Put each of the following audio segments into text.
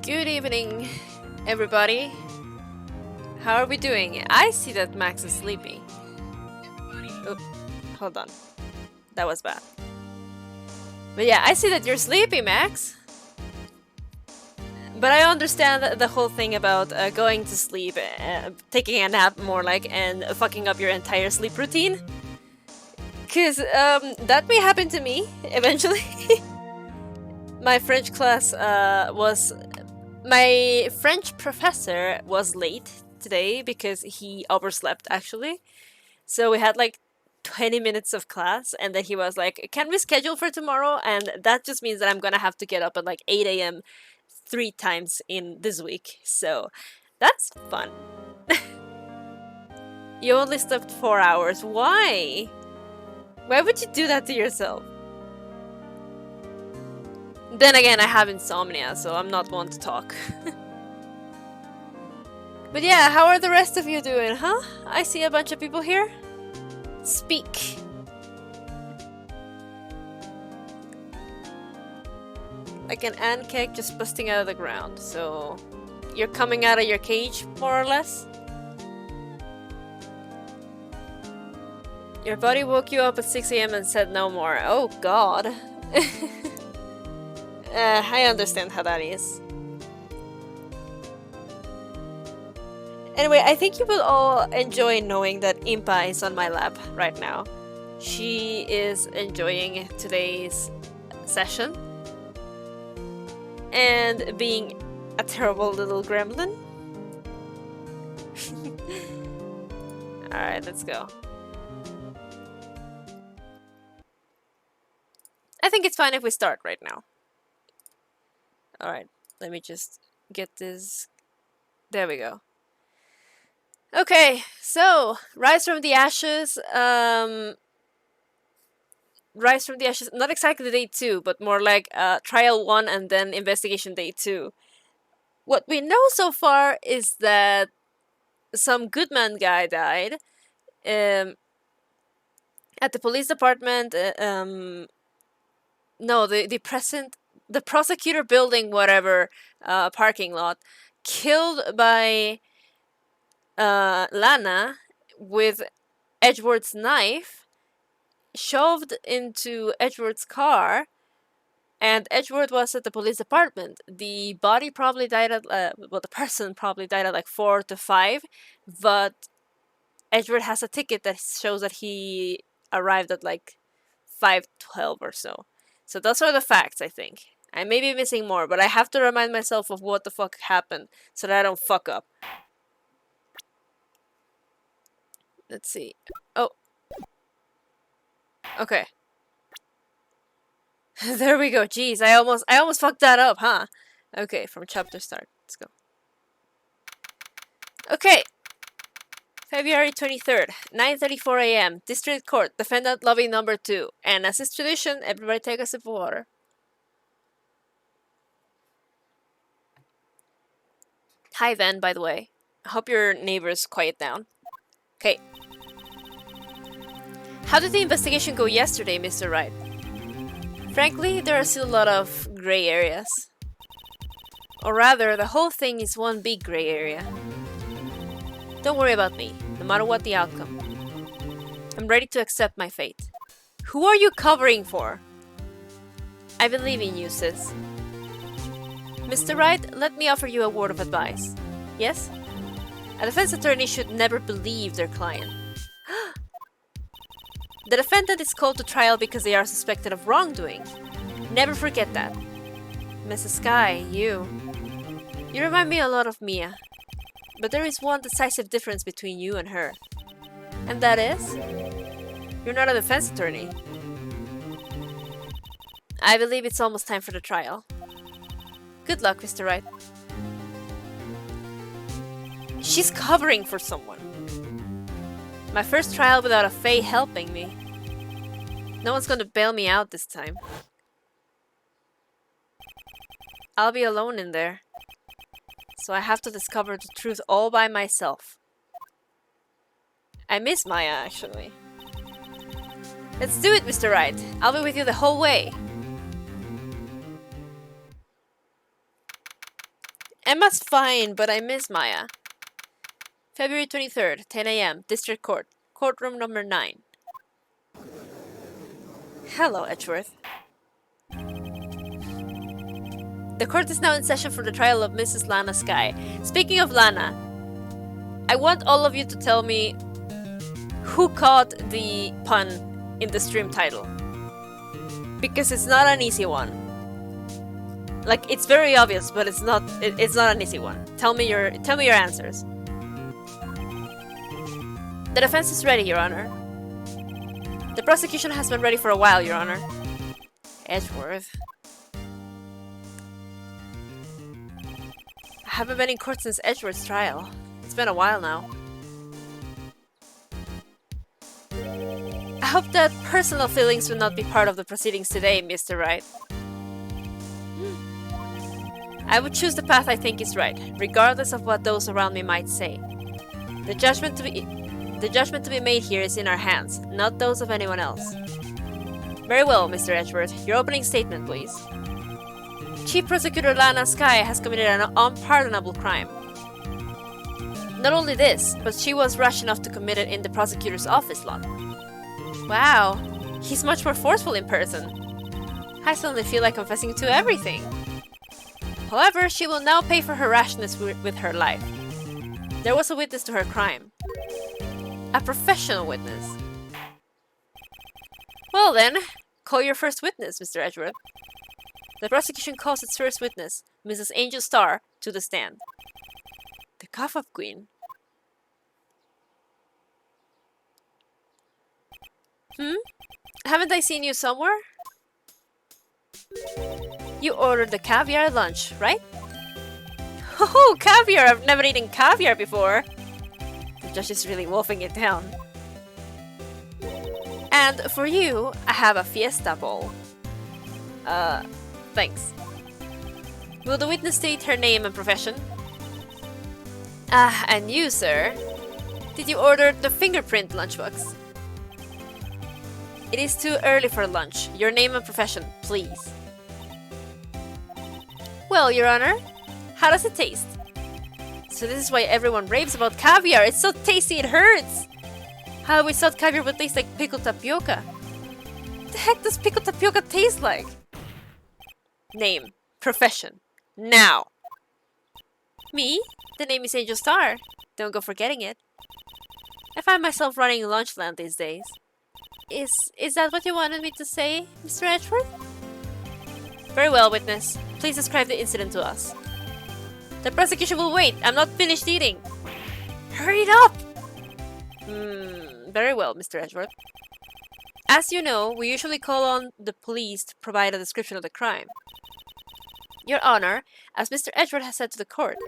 Good evening, everybody. How are we doing? I see that Max is sleeping. Oh, hold on. That was bad. But yeah, I see that you're sleepy, Max. But I understand the whole thing about going to sleep, taking a nap more like, and fucking up your entire sleep routine. Cause that may happen to me eventually. My French class my French professor was late today because he overslept actually. So we had like 20 minutes of class and then he was like, "Can we schedule for tomorrow?" And that just means that I'm gonna have to get up at like 8 a.m. 3 times in this week. So that's fun. You only slept 4 hours. Why? Why would you do that to yourself? Then again, I have insomnia, so I'm not one to talk. But yeah, how are the rest of you doing, huh? I see a bunch of people here. Speak. Like an ant cake just busting out of the ground, so you're coming out of your cage, more or less? Your body woke you up at 6 a.m. and said no more. Oh god. I understand how that is. Anyway, I think you will all enjoy knowing that Impa is on my lap right now. She is enjoying today's session and being a terrible little gremlin. Alright, let's go. I think it's fine if we start right now. Alright, let me just get this. There we go. Okay, so Rise from the Ashes. Rise from the Ashes. Not exactly day 2, but more like trial 1 and then investigation day 2. What we know so far is that some Goodman guy died. At the police department. No, the prosecutor building, whatever, parking lot, killed by Lana with Edgeworth's knife, shoved into Edgeworth's car, and Edgeworth was at the police department. The body probably died at, the person probably died at like 4 to 5, but Edgeworth has a ticket that shows that he arrived at like 5:12 or so. So those are the facts, I think. I may be missing more, but I have to remind myself of what the fuck happened so that I don't fuck up. Let's see. Oh. Okay. There we go. Jeez, I almost fucked that up, huh? Okay, from chapter start. Let's go. Okay. February 23rd, 9:34 a.m. District Court, Defendant Lobby No. 2. And as is tradition, everybody take a sip of water. Hi, Van, by the way. I hope your neighbors quiet down. Okay. How did the investigation go yesterday, Mr. Wright? Frankly, there are still a lot of gray areas. Or rather, the whole thing is one big gray area. Don't worry about me, no matter what the outcome. I'm ready to accept my fate. Who are you covering for? I believe in you, sis. Mr. Wright, let me offer you a word of advice. Yes? A defense attorney should never believe their client. The defendant is called to trial because they are suspected of wrongdoing. Never forget that. Mrs. Sky, you remind me a lot of Mia. But there is one decisive difference between you and her. And that is? You're not a defense attorney. I believe it's almost time for the trial. Good luck, Mr. Wright. She's covering for someone. My first trial without a Fae helping me. No one's gonna bail me out this time. I'll be alone in there. So I have to discover the truth all by myself. I miss Maya, actually. Let's do it, Mr. Wright. I'll be with you the whole way. Emma's fine, but I miss Maya. February 23rd, 10 a.m., District Court. Courtroom number 9. Hello, Edgeworth. The court is now in session for the trial of Mrs. Lana Sky. Speaking of Lana, I want all of you to tell me who caught the pun in the stream title. Because it's not an easy one. Like, it's very obvious, but it's not an easy one. Tell me your answers. The defense is ready, Your Honor. The prosecution has been ready for a while, Your Honor. Edgeworth. I haven't been in court since Edgeworth's trial. It's been a while now. I hope that personal feelings will not be part of the proceedings today, Mr. Wright. I would choose the path I think is right, regardless of what those around me might say. The judgment to be made here is in our hands, not those of anyone else. Very well, Mr. Edgeworth. Your opening statement, please. Chief Prosecutor Lana Sky has committed an unpardonable crime. Not only this, but she was rash enough to commit it in the prosecutor's office lot. Wow, he's much more forceful in person. I suddenly feel like confessing to everything. However, she will now pay for her rashness with her life. There was a witness to her crime. A professional witness. Well then, call your first witness, Mr. Edgeworth. The prosecution calls its first witness, Mrs. Angel Starr, to the stand. The cough-up queen. Haven't I seen you somewhere? You ordered the caviar at lunch, right? Oh, caviar! I've never eaten caviar before! The judge is really wolfing it down. And for you, I have a fiesta bowl. Thanks. Will the witness state her name and profession? And you, sir? Did you order the fingerprint lunchbox? It is too early for lunch. Your name and profession, please. Well, Your Honor, how does it taste? So this is why everyone raves about caviar. It's so tasty it hurts. I always thought caviar would taste like pickled tapioca. What the heck does pickled tapioca taste like? Name. Profession. Now. Me? The name is Angel Starr. Don't go forgetting it. I find myself running Lunchland these days. Is that what you wanted me to say, Mr. Edgeworth? Very well, witness. Please describe the incident to us. The prosecution will wait. I'm not finished eating. Hurry it up! Very well, Mr. Edgeworth. As you know, we usually call on the police to provide a description of the crime. Your Honor, as Mr. Edgeworth has said to the court,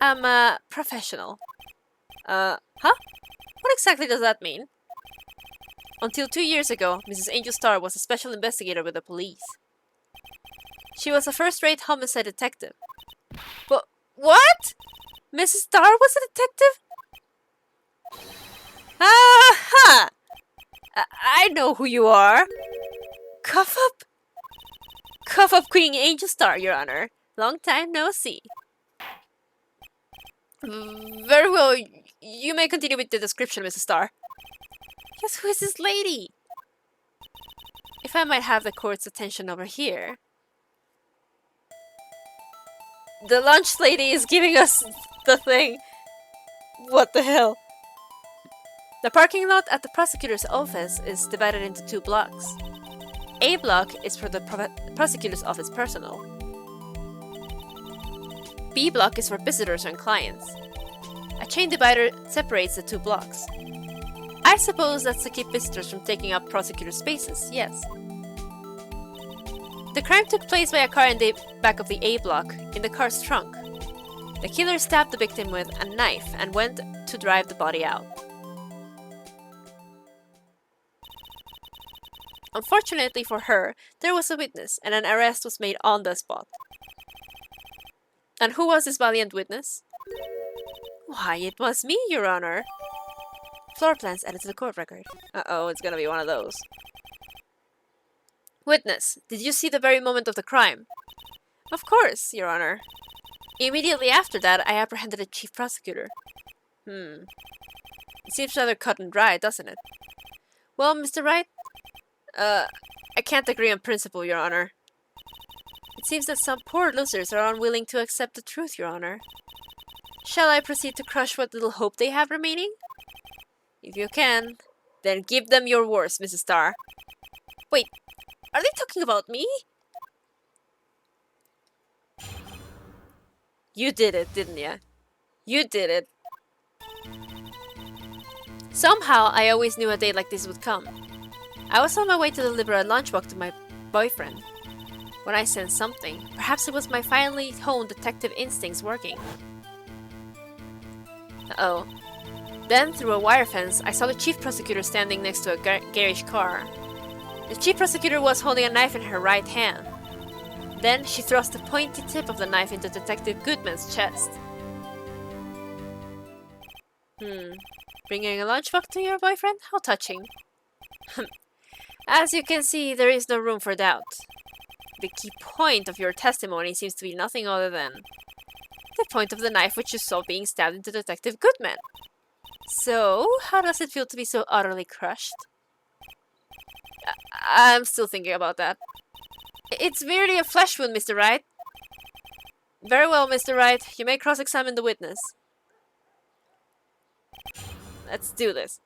I'm a professional. Huh? What exactly does that mean? Until 2 years ago, Mrs. Angel Starr was a special investigator with the police. She was a first-rate homicide detective. But what? Mrs. Starr was a detective? Aha! I know who you are. Cough up? Cough up Queen Angel Starr, Your Honor. Long time no see. Very well. You may continue with the description, Mrs. Starr. Yes, who is this lady? If I might have the court's attention over here. The lunch lady is giving us the thing. What the hell? The parking lot at the prosecutor's office is divided into 2 blocks. A block is for the prosecutor's office personnel. B block is for visitors and clients. A chain divider separates the 2 blocks. I suppose that's to keep visitors from taking up prosecutor spaces, yes. The crime took place by a car in the back of the A block, in the car's trunk. The killer stabbed the victim with a knife and went to drive the body out. Unfortunately for her, there was a witness and an arrest was made on the spot. And who was this valiant witness? Why, it was me, Your Honor. Floor plans added to the court record. Uh-oh, it's gonna be one of those. Witness, did you see the very moment of the crime? Of course, Your Honor. Immediately after that, I apprehended the chief prosecutor. It seems rather cut and dry, doesn't it? Well, Mr. Wright, I can't agree on principle, Your Honor. It seems that some poor losers are unwilling to accept the truth, Your Honor. Shall I proceed to crush what little hope they have remaining? If you can, then give them your worst, Mrs. Starr. Wait, are they talking about me? You did it, didn't you? You did it. Somehow, I always knew a day like this would come. I was on my way to deliver a lunchbox to my boyfriend when I sensed something. Perhaps it was my finely honed detective instincts working. Uh-oh. Then, through a wire fence, I saw the chief prosecutor standing next to a garish car. The chief prosecutor was holding a knife in her right hand. Then, she thrust the pointy tip of the knife into Detective Goodman's chest. Bringing a lunchbox to your boyfriend? How touching. As you can see, there is no room for doubt. The key point of your testimony seems to be nothing other than the point of the knife which you saw being stabbed into Detective Goodman. So, how does it feel to be so utterly crushed? I'm still thinking about that. It's merely a flesh wound, Mr. Wright. Very well, Mr. Wright. You may cross-examine the witness. Let's do this.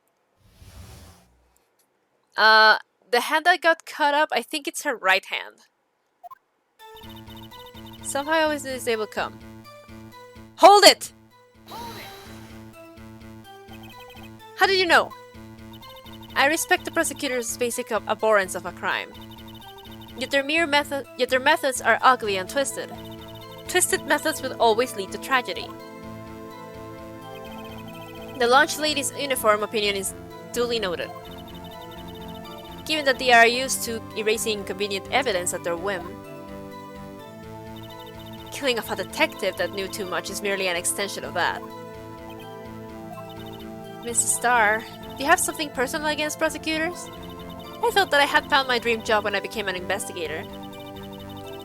The hand that got cut up, I think it's her right hand. Somehow I always knew this day would come. Hold it! How did you know? I respect the prosecutor's basic abhorrence of a crime. Yet their methods are ugly and twisted. Twisted methods will always lead to tragedy. The lunch lady's uniform opinion is duly noted. Given that they are used to erasing inconvenient evidence at their whim, killing of a detective that knew too much is merely an extension of that. Mrs. Starr, do you have something personal against prosecutors? I felt that I had found my dream job when I became an investigator.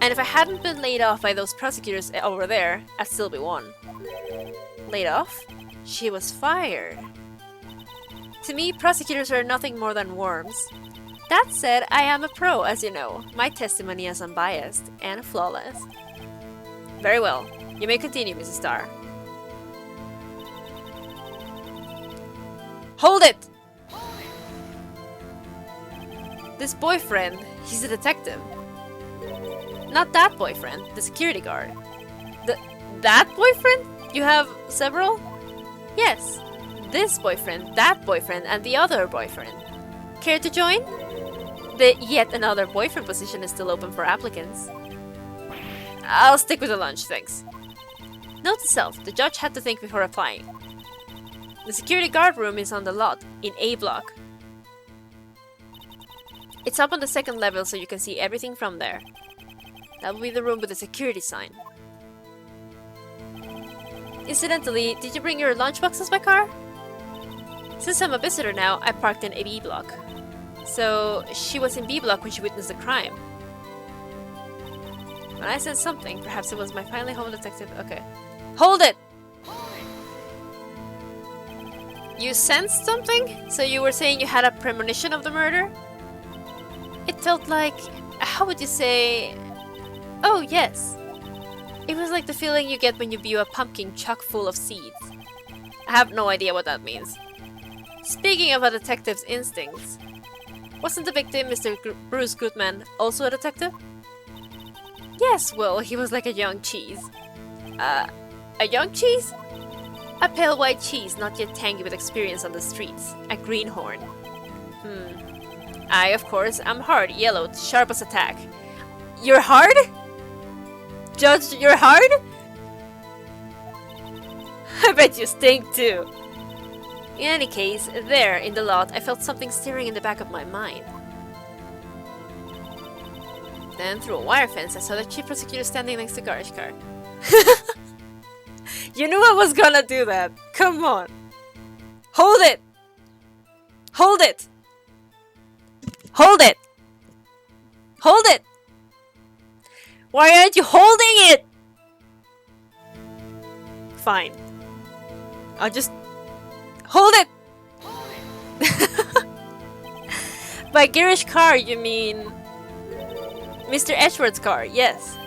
And if I hadn't been laid off by those prosecutors over there, I'd still be one. Laid off? She was fired. To me, prosecutors are nothing more than worms. That said, I am a pro, as you know. My testimony is unbiased and flawless. Very well. You may continue, Mrs. Starr. Hold it! This boyfriend, he's a detective. Not that boyfriend, the security guard. That boyfriend? You have several? Yes. This boyfriend, that boyfriend, and the other boyfriend. Care to join? The yet another boyfriend position is still open for applicants. I'll stick with the lunch, thanks. Note to self, the judge had to think before applying. The security guard room is on the lot, in A block. It's up on the second level so you can see everything from there. That will be the room with the security sign. Incidentally, did you bring your lunchboxes by car? Since I'm a visitor now, I parked in a B block. So, she was in B block when she witnessed the crime. When I said something, perhaps it was my finally home detective. Okay. Hold it! You sensed something? So you were saying you had a premonition of the murder? It felt like... how would you say... Oh, yes. It was like the feeling you get when you view a pumpkin chock full of seeds. I have no idea what that means. Speaking of a detective's instincts, wasn't the victim, Mr. Bruce Goodman, also a detective? Yes, well, he was like a young cheese. A young cheese? A pale white cheese, not yet tangy with experience on the streets. A greenhorn. I, of course, am hard, yellowed, sharp as a tack. You're hard? Judge, you're hard? I bet you stink too. In any case, there, in the lot, I felt something stirring in the back of my mind. Then, through a wire fence, I saw the chief prosecutor standing next to the garage car. You knew I was gonna do that. Come on. Hold it! Hold it! Hold it! Hold it! Why aren't you holding it? Fine. I'll just... Hold it! By garish car, you mean... Mr. Edgeworth's car, yes.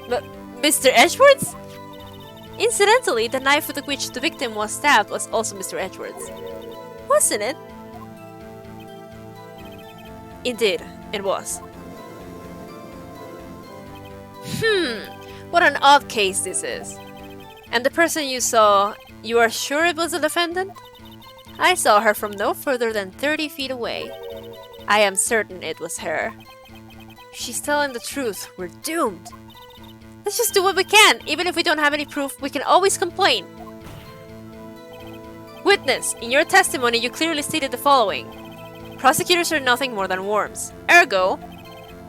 But Mr. Edgeworth's? Incidentally, the knife with which the victim was stabbed was also Mr. Edgeworth's. Wasn't it? Indeed, it was. What an odd case this is. And the person you saw, you are sure it was the defendant? I saw her from no further than 30 feet away. I am certain it was her. If she's telling the truth, we're doomed. Let's just do what we can. Even if we don't have any proof, we can always complain. Witness, in your testimony you clearly stated the following. Prosecutors are nothing more than worms. Ergo,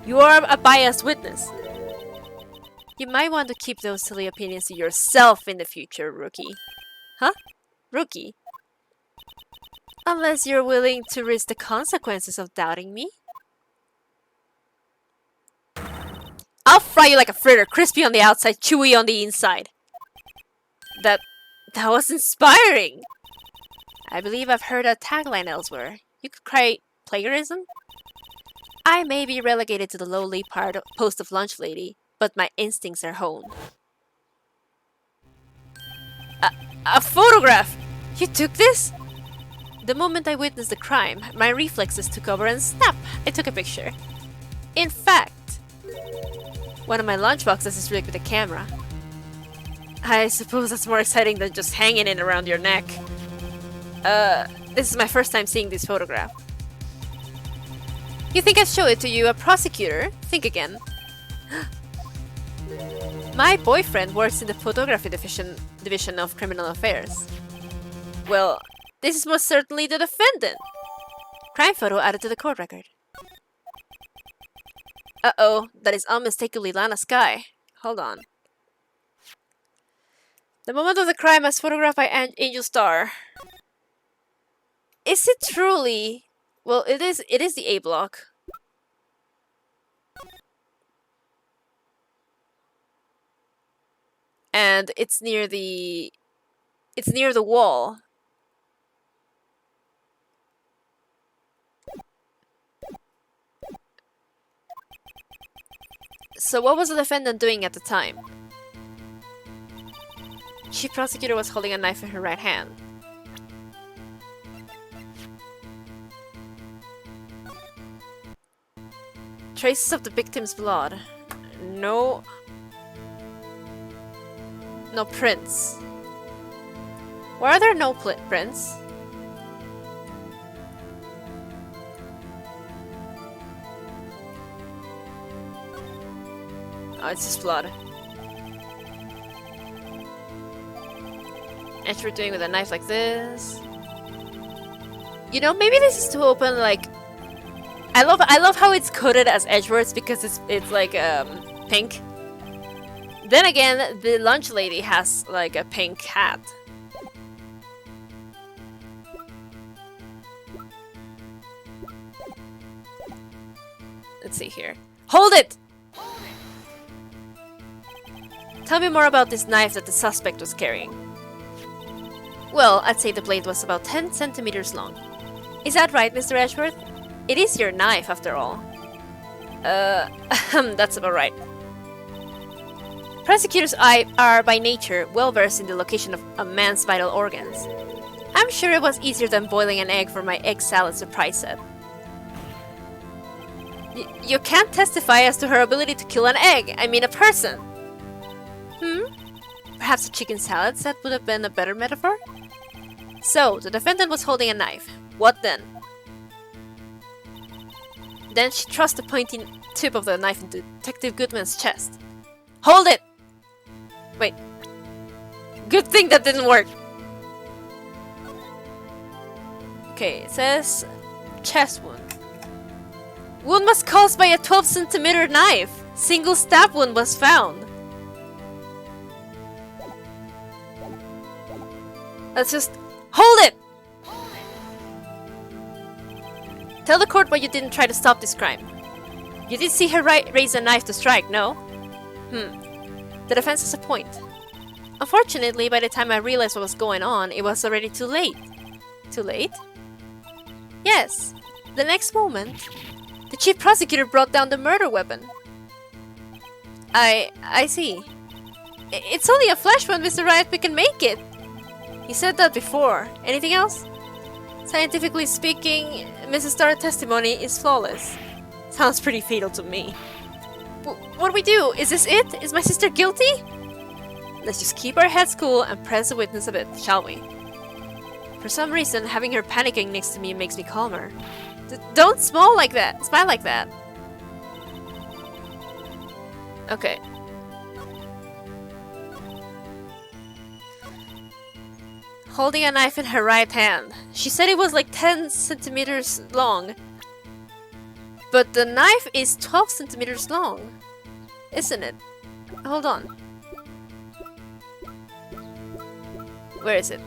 you are a biased witness. You might want to keep those silly opinions to yourself in the future, rookie. Huh? Rookie? Unless you're willing to risk the consequences of doubting me. I'll fry you like a fritter, crispy on the outside, chewy on the inside. That was inspiring. I believe I've heard a tagline elsewhere. You could cry plagiarism? I may be relegated to the lowly post of lunch lady, but my instincts are honed. A photograph! You took this? The moment I witnessed the crime, my reflexes took over and snap! I took a picture. In fact, one of my lunchboxes is rigged with a camera. I suppose that's more exciting than just hanging it around your neck. This is my first time seeing this photograph. You think I'd show it to you, a prosecutor? Think again. My boyfriend works in the photography division of criminal affairs. Well, this is most certainly the defendant. Crime photo added to the court record. Uh-oh, that is unmistakably Lana Skye. Hold on. The moment of the crime as photographed by Angel Starr. Is it truly... Well, it is the A block. And it's near the wall. So what was the defendant doing at the time? Chief prosecutor was holding a knife in her right hand. Traces of the victim's blood. No prints. Why are there no prints? Oh, it's just blood. And we're doing with a knife like this. You know, maybe this is to open like. I love how it's coded as Edgeworth's because it's like pink. Then again, the lunch lady has like a pink hat. Let's see here. Hold it! Tell me more about this knife that the suspect was carrying. Well, I'd say the blade was about 10 centimeters long. Is that right, Mr. Edgeworth? It is your knife, after all. That's about right. Prosecutors are, by nature, well-versed in the location of a man's vital organs. I'm sure it was easier than boiling an egg for my egg salad surprise set. You can't testify as to her ability to kill an egg, I mean a person. Perhaps a chicken salad set would have been a better metaphor? So, the defendant was holding a knife. What then? Then she thrust the pointy tip of the knife into Detective Goodman's chest. Hold it! Wait. Good thing that didn't work. Okay, it says chest wound. Wound was caused by a 12 centimeter knife. Single stab wound was found. Let's just hold it! Tell the court why you didn't try to stop this crime. You did see her raise a knife to strike, no? The defense has a point. Unfortunately, by the time I realized what was going on, it was already too late. Too late? Yes. The next moment, the chief prosecutor brought down the murder weapon. I see. It's only a flash wound, Mr. Wright. We can make it. You said that before. Anything else? Scientifically speaking, Mrs. Starr's testimony is flawless. Sounds pretty fatal to me. What do we do? Is this it? Is my sister guilty? Let's just keep our heads cool and press the witness a bit, shall we? For some reason, having her panicking next to me makes me calmer. Don't smile like that. Smile like that. Okay. Holding a knife in her right hand. She said it was like 10 centimeters long. But the knife is 12 centimeters long. Isn't it? Hold on. Where is it?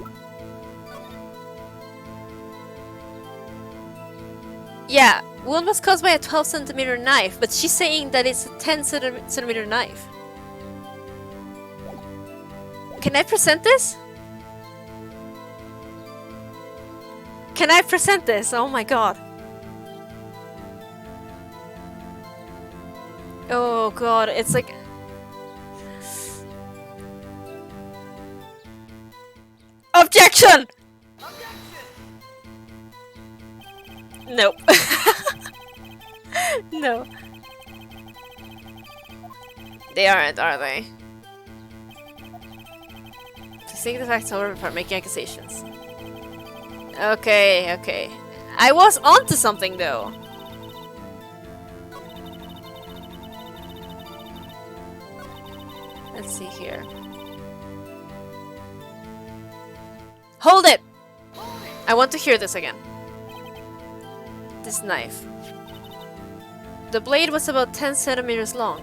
Yeah, wound was caused by a 12 centimeter knife, but she's saying that it's a 10 centimeter knife. Can I present this? Can I present this? Oh my god. Oh god, it's like... Objection! Nope. No. They aren't, are they? To seek the facts over before making accusations. Okay, okay. I was onto something though. Let's see here. Hold it! I want to hear this again. This knife. The blade was about 10 centimeters long.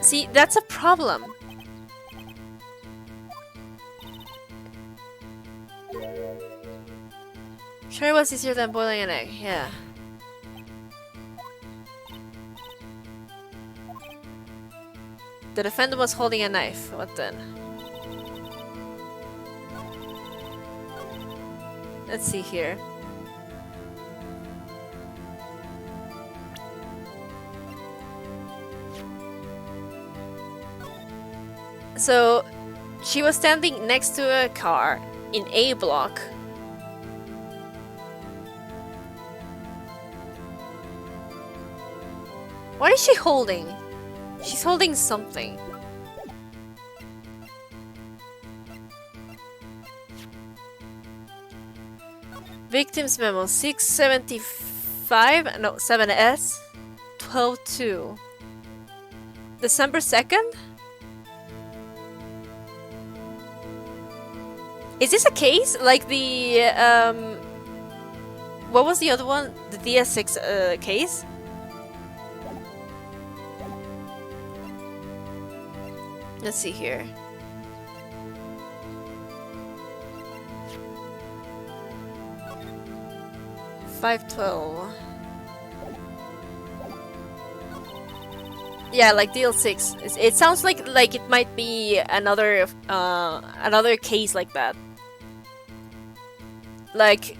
See, that's a problem. Sure, it was easier than boiling an egg, yeah. The defendant was holding a knife. What then? Let's see here. So, she was standing next to a car in A block. What is she holding? She's holding something. Victim's memo 675, no, 7S 12-2. December 2nd? Is this a case? Like the, what was the other one? The DS6 case? Let's see here. $512. Yeah, like DL6. It sounds like it might be another another case like that. Like,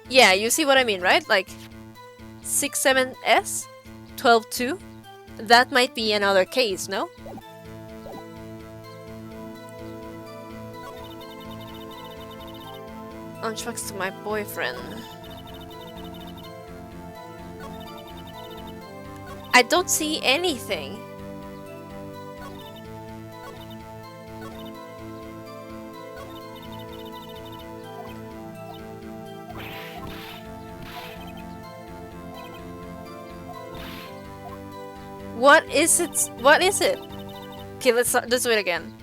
yeah, you see what I mean, right? Like 67S 12-2. That might be another case, no? Lunchbox to my boyfriend. I don't see anything. What is it? What is it? Okay, let's do it again.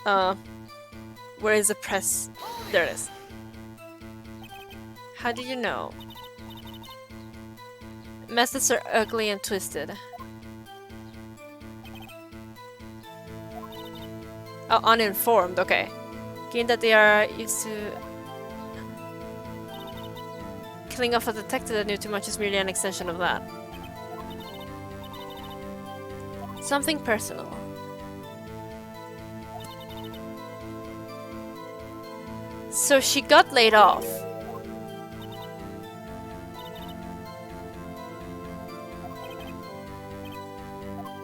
Where is the press? There it is. How did you know? Methods are ugly and twisted. Oh, uninformed, okay. Given that they are used to killing off a detective that knew too much is merely an extension of that. Something personal. So she got laid off.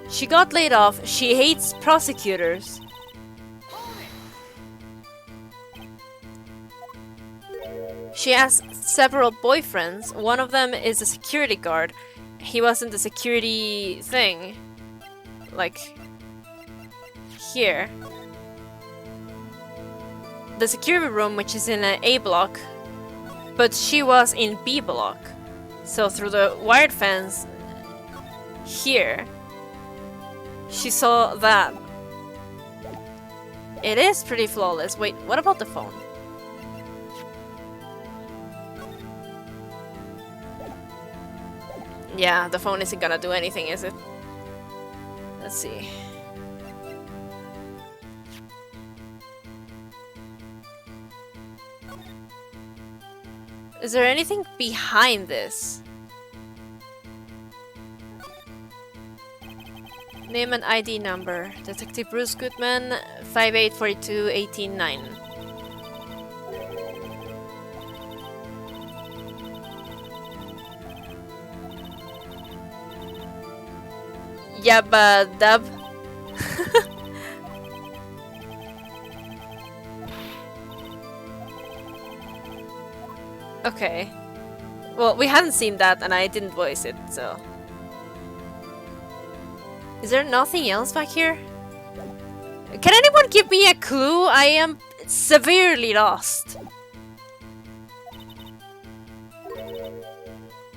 She got laid off. She hates prosecutors. She has several boyfriends. One of them is a security guard. He wasn't the security thing. Like, here. The security room, which is in an A block, but she was in B block. So through the wired fence, here, she saw that. It is pretty flawless. Wait, what about the phone? Yeah, the phone isn't gonna do anything, is it? Let's see. Is there anything behind this? Name and ID number. Detective Bruce Goodman, 5842189. Yabba dub. Okay. Well, we haven't seen that and I didn't voice it, so... Is there nothing else back here? Can anyone give me a clue? I am severely lost.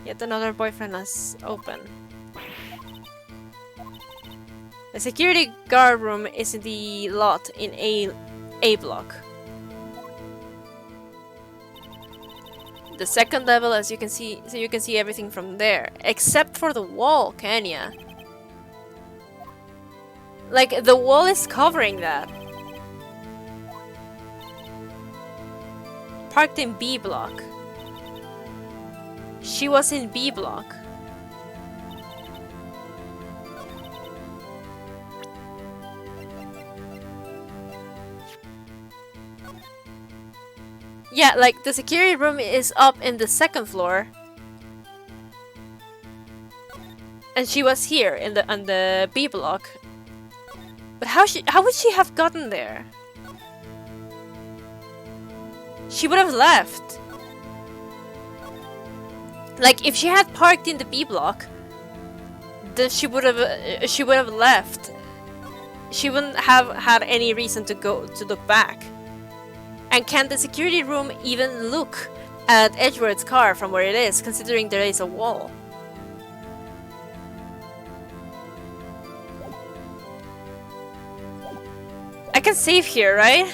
Yet another boyfriend is open. The security guard room is in the lot in A block. The second level, as you can see, so you can see everything from there, except for the wall, can ya? Like, the wall is covering that. Parked in B block. She was in B block. Yeah, like, the security room is up in the second floor. And she was here in the on the B block. But how would she have gotten there? She would have left. Like, if she had parked in the B block, then she would have left. She wouldn't have had any reason to look back. And can the security room even look at Edgeworth's car from where it is, considering there is a wall? I can save here, right?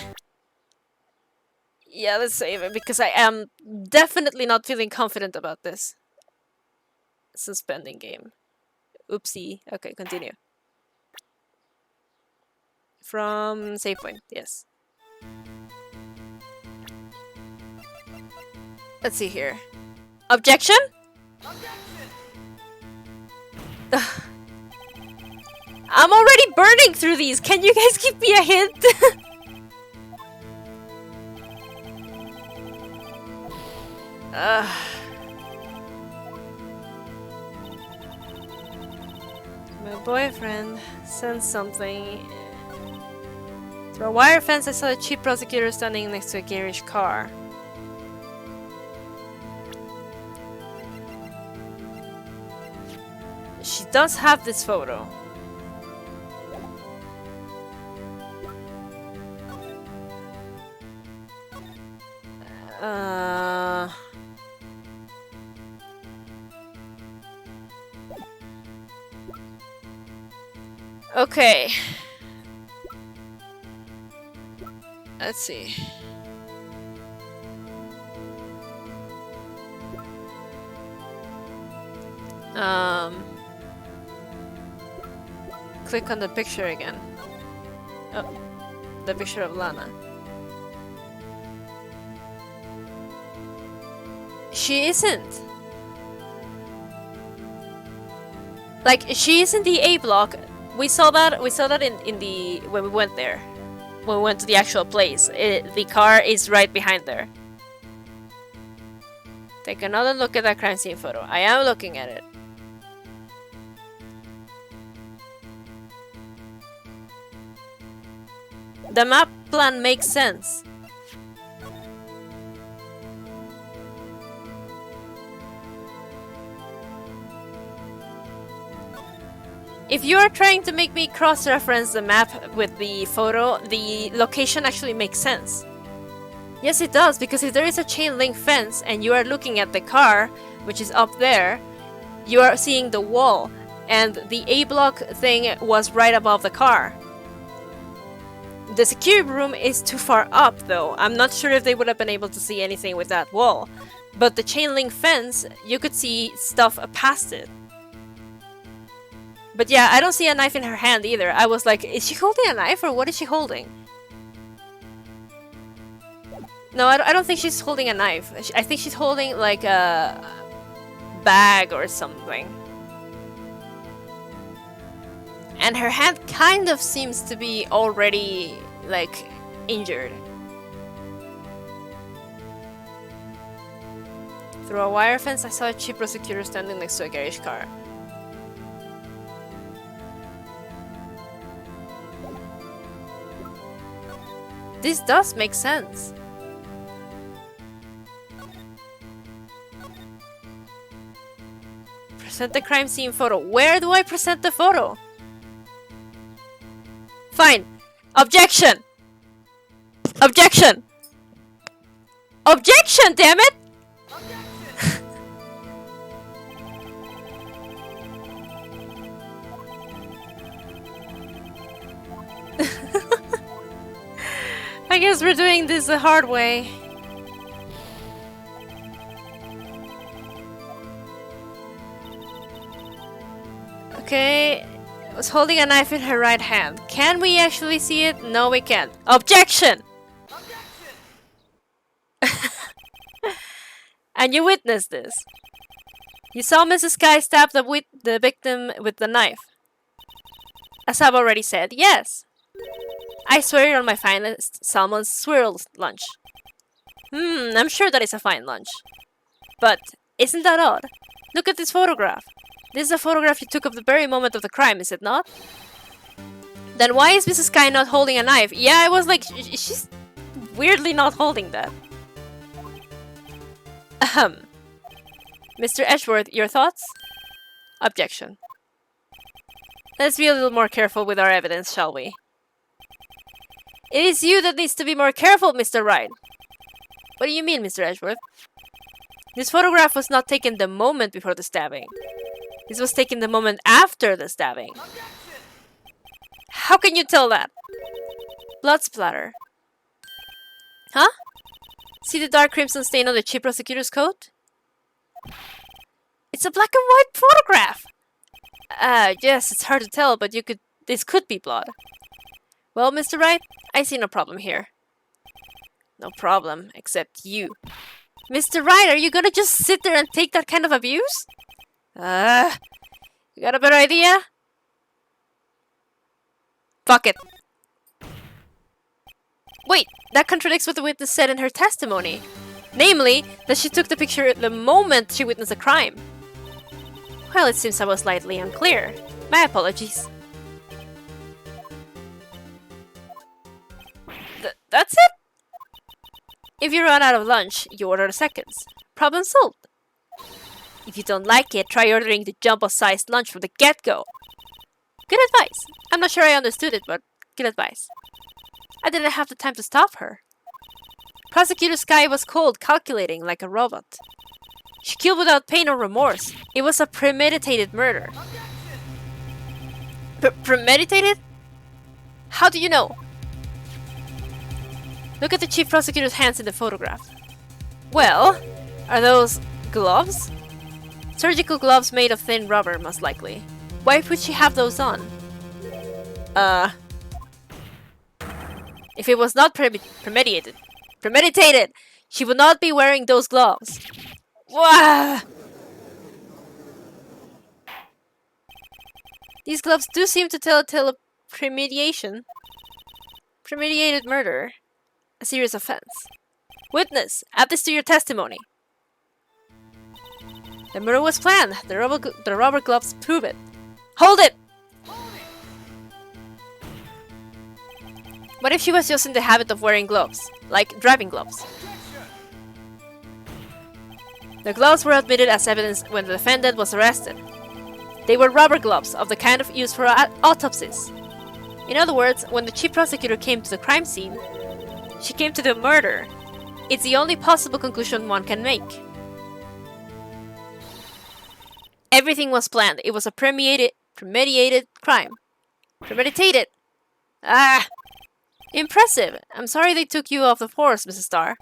Yeah, let's save it, because I am definitely not feeling confident about this. Suspending game. Oopsie. Okay, continue. From save point, yes. Let's see here. Objection? Ugh. I'm already burning through these. Can you guys give me a hint? My boyfriend sent something. Through a wire fence, I saw a cheap prosecutor standing next to a garish car. She does have this photo. Okay. Let's see. Click on the picture again. Oh, the picture of Lana. She isn't. Like, she is in the A block. We saw that in the when we went there. When we went to the actual place. The car is right behind there. Take another look at that crime scene photo. I am looking at it. The map plan makes sense. If you are trying to make me cross-reference the map with the photo, the location actually makes sense. Yes, it does, because if there is a chain link fence and you are looking at the car, which is up there, you are seeing the wall, and the A block thing was right above the car. The security room is too far up, though. I'm not sure if they would have been able to see anything with that wall. But the chain link fence, you could see stuff past it. But yeah, I don't see a knife in her hand either. I was like, is she holding a knife or what is she holding? No, I don't think she's holding a knife. I think she's holding like a bag or something. And her hand kind of seems to be already, like, injured. Through a wire fence, I saw a cheap prosecutor standing next to a garage car. This does make sense. Present the crime scene photo. Where do I present the photo? Fine. Objection! Objection! Objection, damn it! I guess we're doing this the hard way. Okay, was holding a knife in her right hand. Can we actually see it? No, we can't. Objection! And you witnessed this. You saw Mrs. Sky stab the victim with the knife. As I've already said, yes. I swear on my finest salmon swirl lunch. I'm sure that is a fine lunch. But isn't that odd? Look at this photograph. This is a photograph you took of the very moment of the crime, is it not? Then why is Mrs. Sky not holding a knife? Yeah, I was like, she's weirdly not holding that. Ahem. Mr. Edgeworth, your thoughts? Objection. Let's be a little more careful with our evidence, shall we? It is you that needs to be more careful, Mr. Wright. What do you mean, Mr. Edgeworth? This photograph was not taken the moment before the stabbing. This was taken the moment after the stabbing. How can you tell that? Blood splatter. Huh? See the dark crimson stain on the chief prosecutor's coat? It's a black and white photograph! Yes, it's hard to tell, but this could be blood. Well, Mr. Wright, I see no problem here. No problem, except you. Mr. Wright, are you gonna just sit there and take that kind of abuse? You got a better idea? Fuck it. Wait, that contradicts what the witness said in her testimony. Namely, that she took the picture the moment she witnessed the crime. Well, it seems I was slightly unclear. My apologies. That's it? If you run out of lunch, you order seconds. Problem solved. If you don't like it, try ordering the jumbo-sized lunch from the get-go. Good advice. I'm not sure I understood it, but good advice. I didn't have the time to stop her. Prosecutor Sky was cold, calculating like a robot. She killed without pain or remorse. It was a premeditated murder. Premeditated? How do you know? Look at the chief prosecutor's hands in the photograph. Well, are those gloves? Surgical gloves made of thin rubber, most likely. Why would she have those on? If it was not premeditated, she would not be wearing those gloves. Wah! These gloves do seem to tell a tale of premediation. Premeditated murder. A serious offense. Witness, add this to your testimony. The murder was planned. The rubber gloves prove it. Hold it! What if she was just in the habit of wearing gloves? Like driving gloves? The gloves were admitted as evidence when the defendant was arrested. They were rubber gloves of the kind of used for autopsies. In other words, when the chief prosecutor came to the crime scene, she came to the murder. It's the only possible conclusion one can make. Everything was planned. It was a premeditated crime. Premeditated. Ah! Impressive. I'm sorry they took you off the force, Mrs. Starr.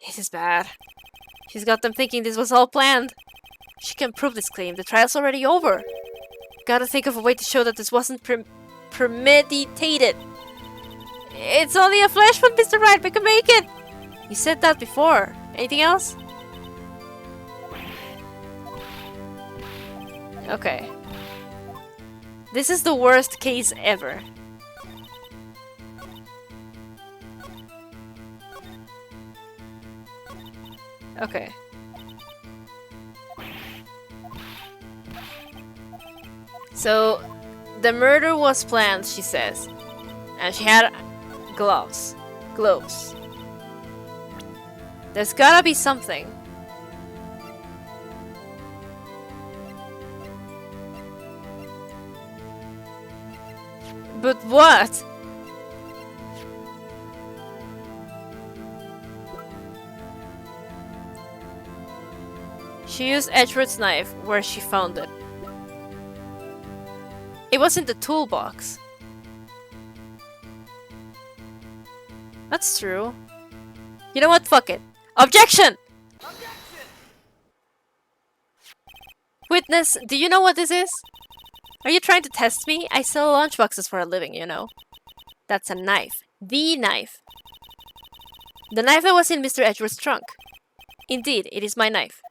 This is bad. She's got them thinking this was all planned. She can prove this claim. The trial's already over. Gotta think of a way to show that this wasn't premeditated. It's only a flesh wound, Mr. Wright. We can make it. You said that before. Anything else? Okay. This is the worst case ever. Okay. So, the murder was planned, she says. And she had gloves. Gloves. There's gotta be something. But what? She used Edgeworth's knife where she found it. It was in the toolbox. That's true. You know what? Fuck it. Objection! Objection! Witness, do you know what this is? Are you trying to test me? I sell lunchboxes for a living, you know. That's a knife. The knife. The knife that was in Mr. Edgeworth's trunk. Indeed, it is my knife.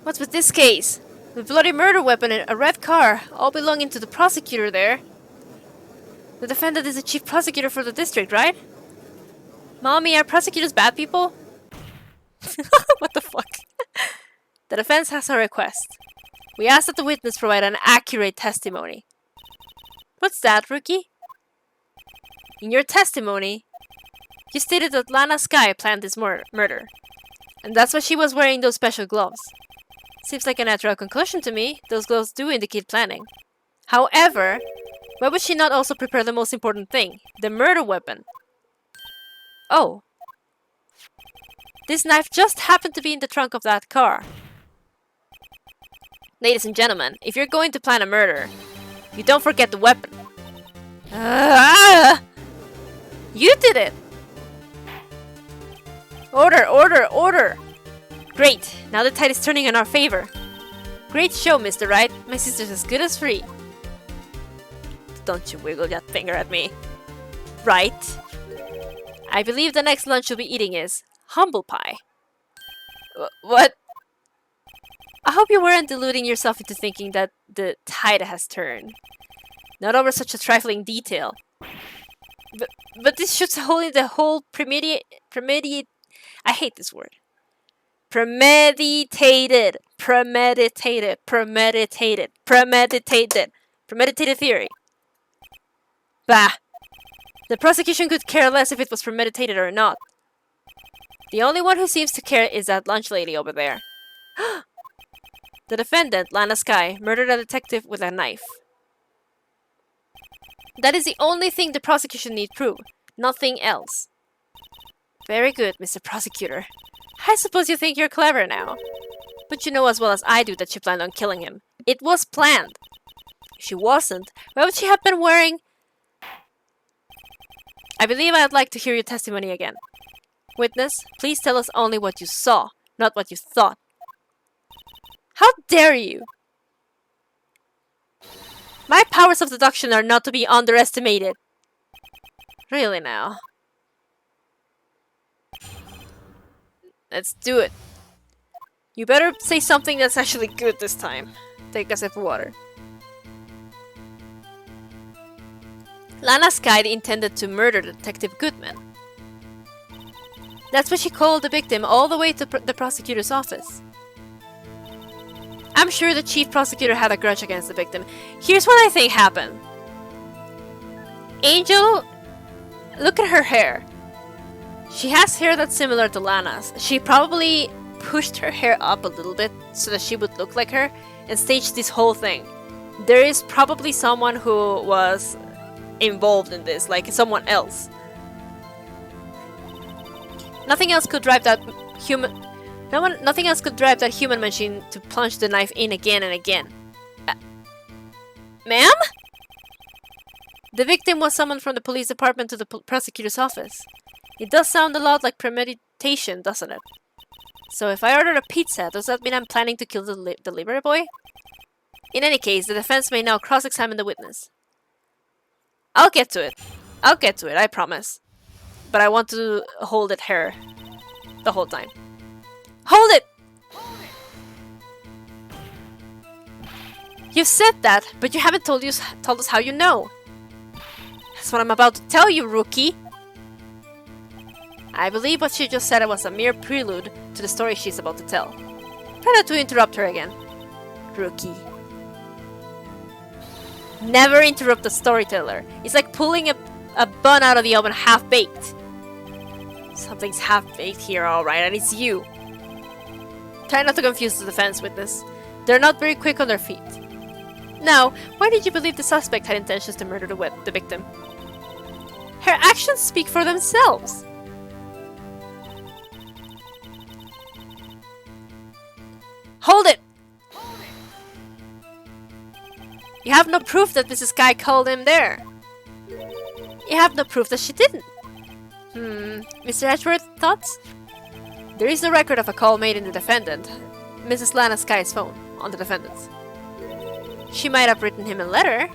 What's with this case? The bloody murder weapon and a red car, all belonging to the prosecutor there. The defendant is the chief prosecutor for the district, right? Mommy, are prosecutors bad people? What the fuck? The defense has a request. We ask that the witness provide an accurate testimony. What's that, rookie? In your testimony, you stated that Lana Skye planned this murder. And that's why she was wearing those special gloves. Seems like a natural conclusion to me. Those gloves do indicate planning. However, why would she not also prepare the most important thing? The murder weapon. Oh. This knife just happened to be in the trunk of that car. Ladies and gentlemen, if you're going to plan a murder, you don't forget the weapon. You did it! Order, order, order! Great, now the tide is turning in our favor. Great show, Mr. Wright. My sister's as good as free. Don't you wiggle that finger at me. Right. I believe the next lunch you'll be eating is humble pie. What? I hope you weren't deluding yourself into thinking that the tide has turned. Not over such a trifling detail. But this shoots a hole in the whole premeditate. I hate this word. Premeditated theory. Bah! The prosecution could care less if it was premeditated or not. The only one who seems to care is that lunch lady over there. The defendant, Lana Skye, murdered a detective with a knife. That is the only thing the prosecution need prove. Nothing else. Very good, Mr. Prosecutor. I suppose you think you're clever now. But you know as well as I do that she planned on killing him. It was planned. If she wasn't, why would she have been wearing... I believe I'd like to hear your testimony again. Witness, please tell us only what you saw, not what you thought. How dare you! My powers of deduction are not to be underestimated. Really now. Let's do it. You better say something that's actually good this time. Take a sip of water. Lana's guide intended to murder Detective Goodman. That's what she called the victim all the way to the prosecutor's office. I'm sure the chief prosecutor had a grudge against the victim. Here's what I think happened. Angel, look at her hair. She has hair that's similar to Lana's. She probably pushed her hair up a little bit so that she would look like her and staged this whole thing. There is probably someone who was involved in this, like someone else. Nothing else could drive that human machine to plunge the knife in again and again. Ma'am? The victim was summoned from the police department to the prosecutor's office. It does sound a lot like premeditation, doesn't it? So if I order a pizza, does that mean I'm planning to kill the delivery boy? In any case, the defense may now cross-examine the witness. I'll get to it, I promise. But I want to hold it here the whole time. Hold it! You've said that, but you haven't told us how you know. That's what I'm about to tell you, rookie. I believe what she just said was a mere prelude to the story she's about to tell. Try not to interrupt her again, rookie. Never interrupt a storyteller. It's like pulling a bun out of the oven half-baked. Something's half-baked here, alright, and it's you. Try not to confuse the defense witness. They're not very quick on their feet. Now, why did you believe the suspect had intentions to murder the victim? Her actions speak for themselves. Hold it! You have no proof that Mrs. Guy called him there. You have no proof that she didn't. Mr. Edgeworth, thoughts? There is no record of a call made in the defendant, Mrs. Lana Sky's phone, on the defendant's. She might have written him a letter.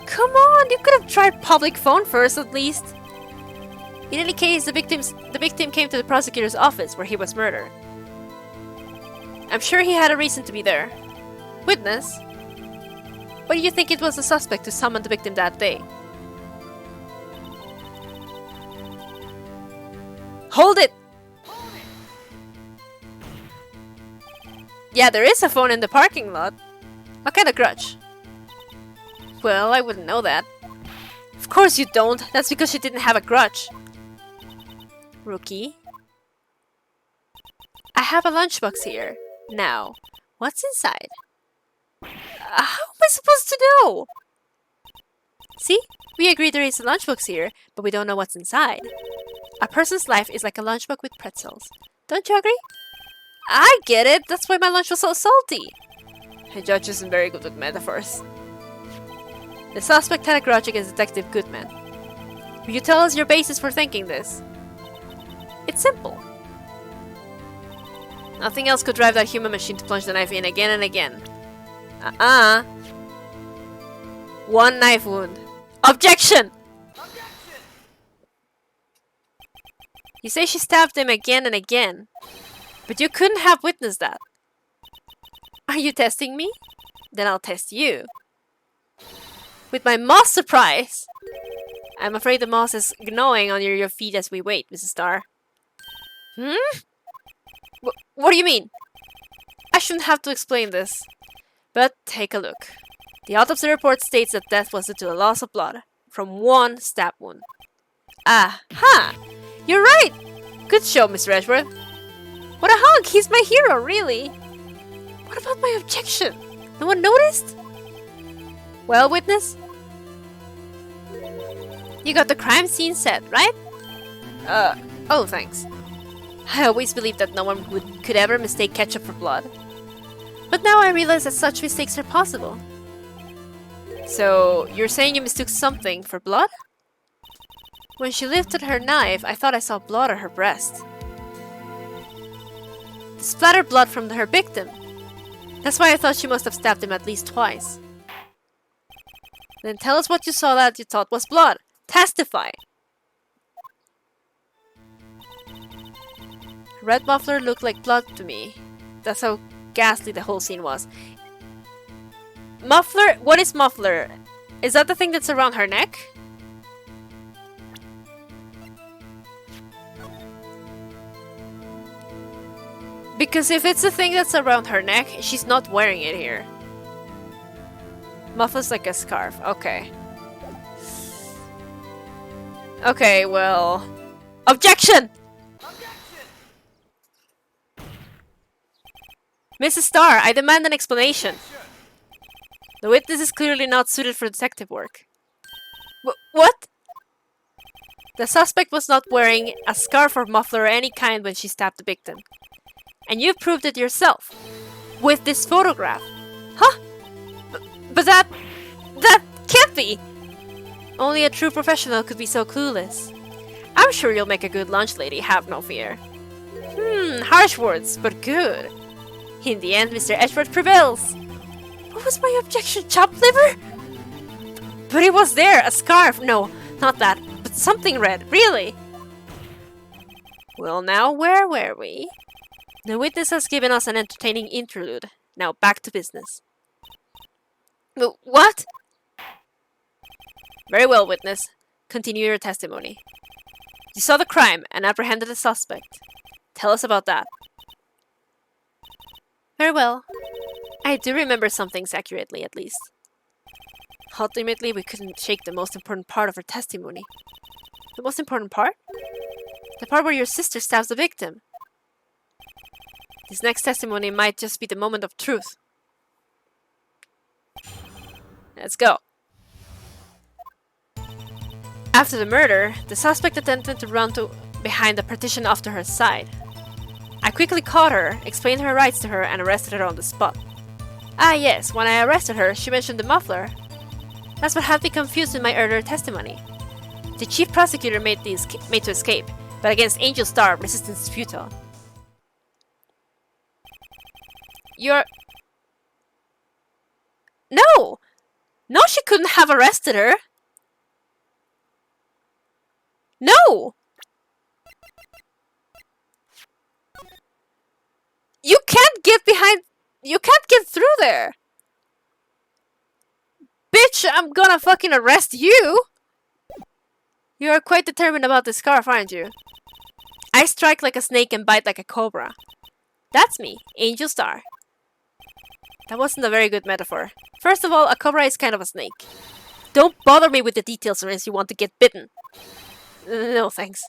Come on, you could have tried public phone first at least. In any case, the victim came to the prosecutor's office where he was murdered. I'm sure he had a reason to be there. Witness? Why do you think it was the suspect who summoned the victim that day? Hold it! Yeah, there is a phone in the parking lot. What kind of grudge? Well, I wouldn't know that. Of course you don't. That's because she didn't have a grudge. Rookie. I have a lunchbox here. Now, what's inside? How am I supposed to know? See? We agree there is a lunchbox here, but we don't know what's inside. A person's life is like a lunchbox with pretzels. Don't you agree? I get it. That's why my lunch was so salty. The judge isn't very good with metaphors. The suspect had a grudge against Detective Goodman. Will you tell us your basis for thinking this? It's simple. Nothing else could drive that human machine to plunge the knife in again and again. One knife wound. Objection! You say she stabbed him again and again, but you couldn't have witnessed that. Are you testing me? Then I'll test you. With my moss surprise! I'm afraid the moss is gnawing on your feet as we wait, Mrs. Starr. What do you mean? I shouldn't have to explain this. But take a look. The autopsy report states that death was due to a loss of blood from one stab wound. Aha! You're right! Good show, Mr. Edgeworth. What a hunk! He's my hero, really! What about my objection? No one noticed? Well, witness? You got the crime scene set, right? Oh, thanks. I always believed that no one could ever mistake ketchup for blood. But now I realize that such mistakes are possible. So, you're saying you mistook something for blood? When she lifted her knife, I thought I saw blood on her breast. The splattered blood from her victim. That's why I thought she must have stabbed him at least twice. Then tell us what you saw that you thought was blood. Testify! Red muffler looked like blood to me. That's how ghastly the whole scene was. Muffler? What is muffler? Is that the thing that's around her neck? Because if it's the thing that's around her neck, she's not wearing it here. Muffler's like a scarf. Okay. Okay, well... Objection! Mrs. Starr, I demand an explanation. The witness is clearly not suited for detective work. What? The suspect was not wearing a scarf or muffler of any kind when she stabbed the victim. And you proved it yourself. With this photograph. Huh? But that can't be! Only a true professional could be so clueless. I'm sure you'll make a good lunch lady, have no fear. Harsh words, but good. In the end, Mr. Edgeworth prevails. What was my objection? Chopped liver? But it was there, a scarf. No, not that, but something red, really. Well now, where were we? The witness has given us an entertaining interlude. Now back to business. What? Very well, witness. Continue your testimony. You saw the crime and apprehended the suspect. Tell us about that. Very well. I do remember some things accurately, at least. Ultimately, we couldn't shake the most important part of her testimony. The most important part? The part where your sister stabs the victim. This next testimony might just be the moment of truth. Let's go. After the murder, the suspect attempted to run behind the partition off to her side. I quickly caught her, explained her rights to her, and arrested her on the spot. Ah yes, when I arrested her, she mentioned the muffler. That's what had me confused in my earlier testimony. The chief prosecutor made to escape, but against Angel Starr, resistance is futile. You're... No! No, she couldn't have arrested her! No! You can't get behind... You can't get through there! Bitch, I'm gonna fucking arrest you! You are quite determined about this scarf, aren't you? I strike like a snake and bite like a cobra. That's me, Angel Starr. That wasn't a very good metaphor. First of all, a cobra is kind of a snake. Don't bother me with the details unless you want to get bitten. No thanks.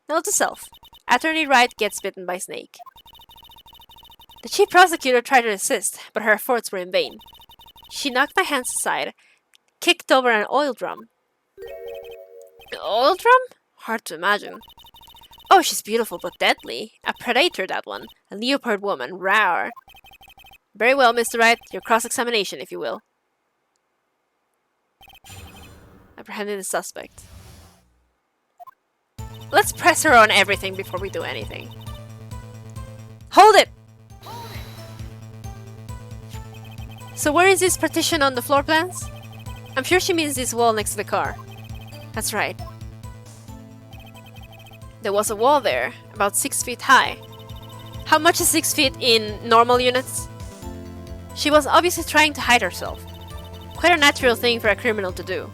Note to self. Attorney Wright gets bitten by snake. The chief prosecutor tried to resist, but her efforts were in vain. She knocked my hands aside, kicked over an oil drum. Oil drum? Hard to imagine. Oh, she's beautiful but deadly. A predator, that one. A leopard woman. Rawr. Very well, Mr. Wright. Your cross-examination, if you will. Apprehending the suspect. Let's press her on everything before we do anything. Hold it! So where is this partition on the floor plans? I'm sure she means this wall next to the car. That's right. There was a wall there, about 6 feet high. How much is 6 feet in normal units? She was obviously trying to hide herself. Quite a natural thing for a criminal to do.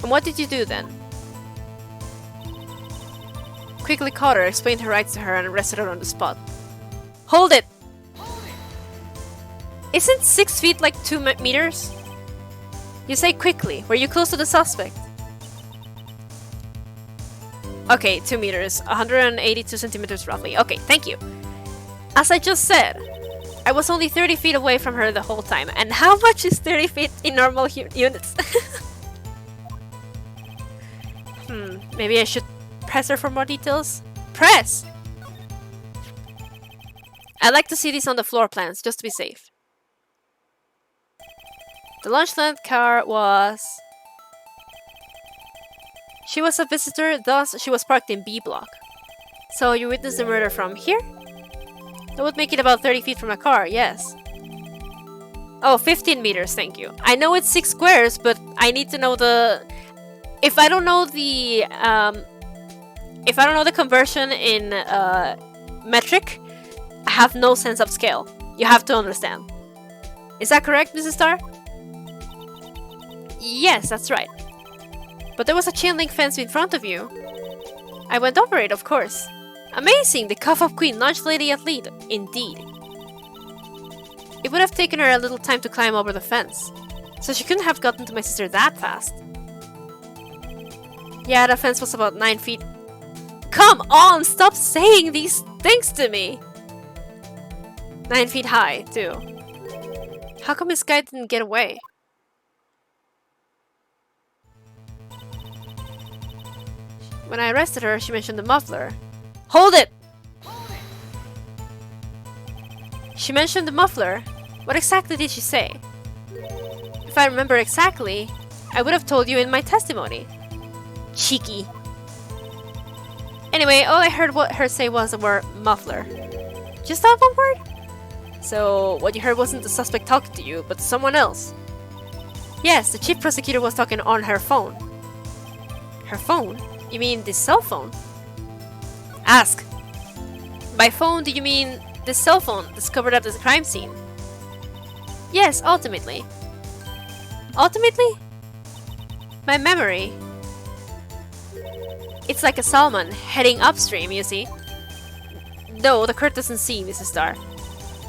And what did you do then? Quickly caught her, explained her rights to her, and arrested her on the spot. Hold it! Isn't 6 feet like 2 meters? You say quickly. Were you close to the suspect? Okay, 2 meters. 182 centimeters roughly. Okay, thank you. As I just said, I was only 30 feet away from her the whole time. And how much is 30 feet in normal units? Maybe I should press her for more details? Press! I'd like to see these on the floor plans, just to be safe. The lunch-length car was... She was a visitor, thus she was parked in B block. So you witnessed the murder from here? That would make it about 30 feet from a car, yes. Oh, 15 meters, thank you. I know it's 6 squares, but I need to know the... If I don't know the... If I don't know the conversion in metric, I have no sense of scale. You have to understand. Is that correct, Mrs. Starr? Yes, that's right. But there was a chain link fence in front of you. I went over it, of course. Amazing! The Cough-Up Queen, Lunch Lady Athlete. Indeed. It would have taken her a little time to climb over the fence, so she couldn't have gotten to my sister that fast. Yeah, the fence was about 9 feet. Come on! Stop saying these things to me! 9 feet high, too. How come this guy didn't get away? When I arrested her, she mentioned the muffler. Hold it! She mentioned the muffler. What exactly did she say? If I remember exactly, I would have told you in my testimony. Cheeky. Anyway, all I heard what her say was the word muffler. Just that one word? So, what you heard wasn't the suspect talking to you, but someone else? Yes, the chief prosecutor was talking on her phone. Her phone? You mean this cell phone? Ask. By phone, do you mean this cell phone discovered at the crime scene? Yes, ultimately. Ultimately? My memory. It's like a salmon heading upstream, you see. No, the Kurt doesn't see, Mrs. Starr.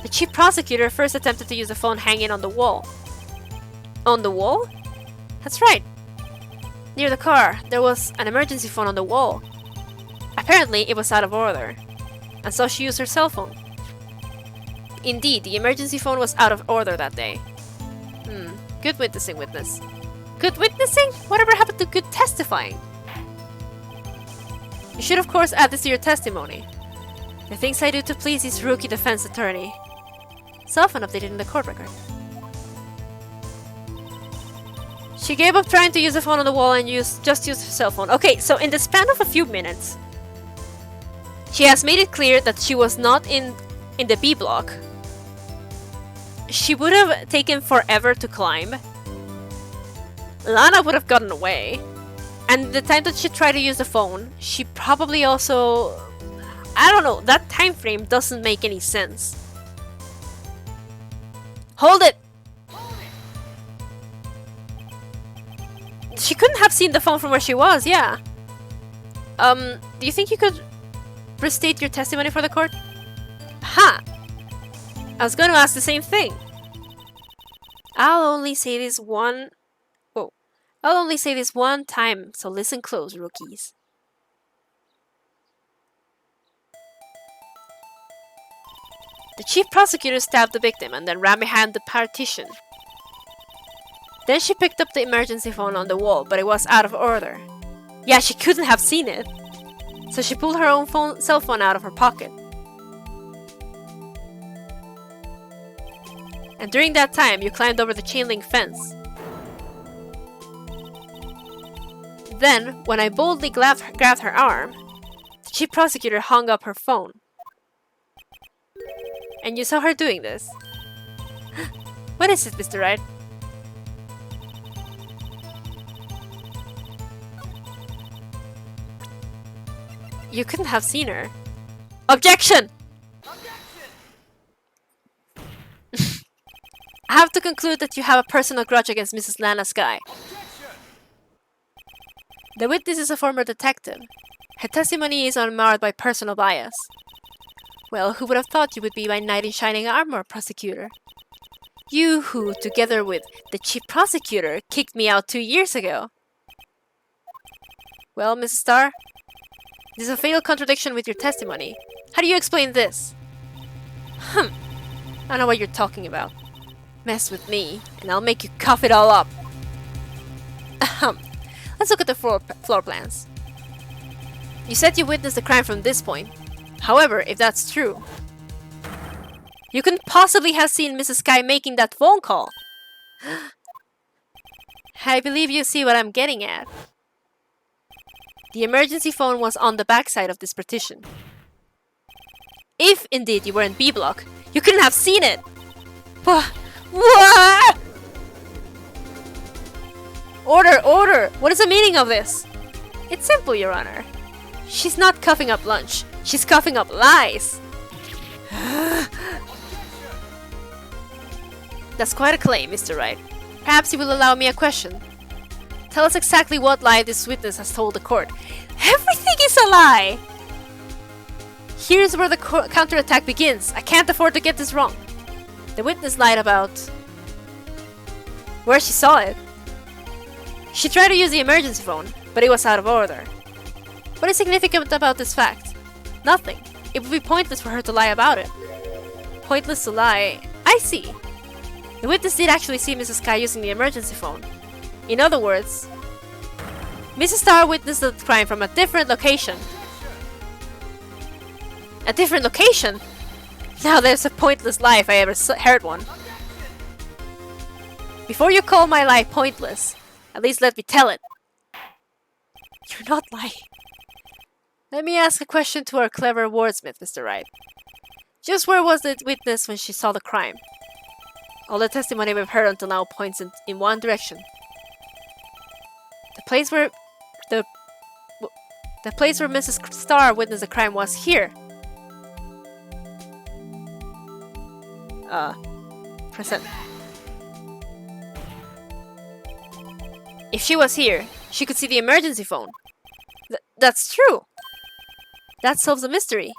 The chief prosecutor first attempted to use the phone hanging on the wall. On the wall? That's right. Near the car, there was an emergency phone on the wall. Apparently, it was out of order, and so she used her cell phone. Indeed, the emergency phone was out of order that day. Good witnessing, witness. Good witnessing? Whatever happened to good testifying? You should of course add this to your testimony. The things I do to please this rookie defense attorney. So often updated in the court record. She gave up trying to use the phone on the wall and just used her cell phone. Okay, so in the span of a few minutes, she has made it clear that she was not in the B block. She would have taken forever to climb. Lana would have gotten away. And the time that she tried to use the phone, she probably also... I don't know, that time frame doesn't make any sense. Hold it! She couldn't have seen the phone from where she was, yeah. Do you think you could restate your testimony for the court? Ha! I was going to ask the same thing. I'll only say this one time, so listen close, rookies. The chief prosecutor stabbed the victim and then ran behind the partition. Then she picked up the emergency phone on the wall, but it was out of order. Yeah, she couldn't have seen it. So she pulled her own cell phone out of her pocket. And during that time, you climbed over the chain link fence. Then, when I boldly grabbed her arm, the chief prosecutor hung up her phone. And you saw her doing this. What is it, Mr. Wright? You couldn't have seen her. Objection! I have to conclude that you have a personal grudge against Mrs. Lana Skye. The witness is a former detective. Her testimony is unmarred by personal bias. Well, who would have thought you would be my knight in shining armor, prosecutor? You who, together with the chief prosecutor, kicked me out 2 years ago. Well, Mrs. Starr, this is a fatal contradiction with your testimony. How do you explain this? I don't know what you're talking about. Mess with me, and I'll make you cough it all up. Let's look at the floor plans. You said you witnessed the crime from this point. However, if that's true, you couldn't possibly have seen Mrs. Skye making that phone call. I believe you see what I'm getting at. The emergency phone was on the backside of this partition. If indeed you were in B block, you couldn't have seen it. Order, order! What is the meaning of this? It's simple, Your Honor. She's not coughing up lunch. She's coughing up lies. That's quite a claim, Mr. Wright. Perhaps you will allow me a question. Tell us exactly what lie this witness has told the court. Everything is a lie! Here's where the counterattack begins. I can't afford to get this wrong. The witness lied about where she saw it. She tried to use the emergency phone, but it was out of order. What is significant about this fact? Nothing. It would be pointless for her to lie about it. Pointless to lie. I see. The witness did actually see Mrs. Sky using the emergency phone. In other words, Mrs. Starr witnessed the crime from a different location. A different location? Now there's a pointless lie if I ever heard one. Before you call my lie pointless, at least let me tell it. You're not lying. Let me ask a question to our clever wordsmith, Mr. Wright. Just where was the witness when she saw the crime? All the testimony we've heard until now points in one direction. The place where Mrs. Starr witnessed the crime was here. Present. If she was here, she could see the emergency phone. That's true. That solves the mystery.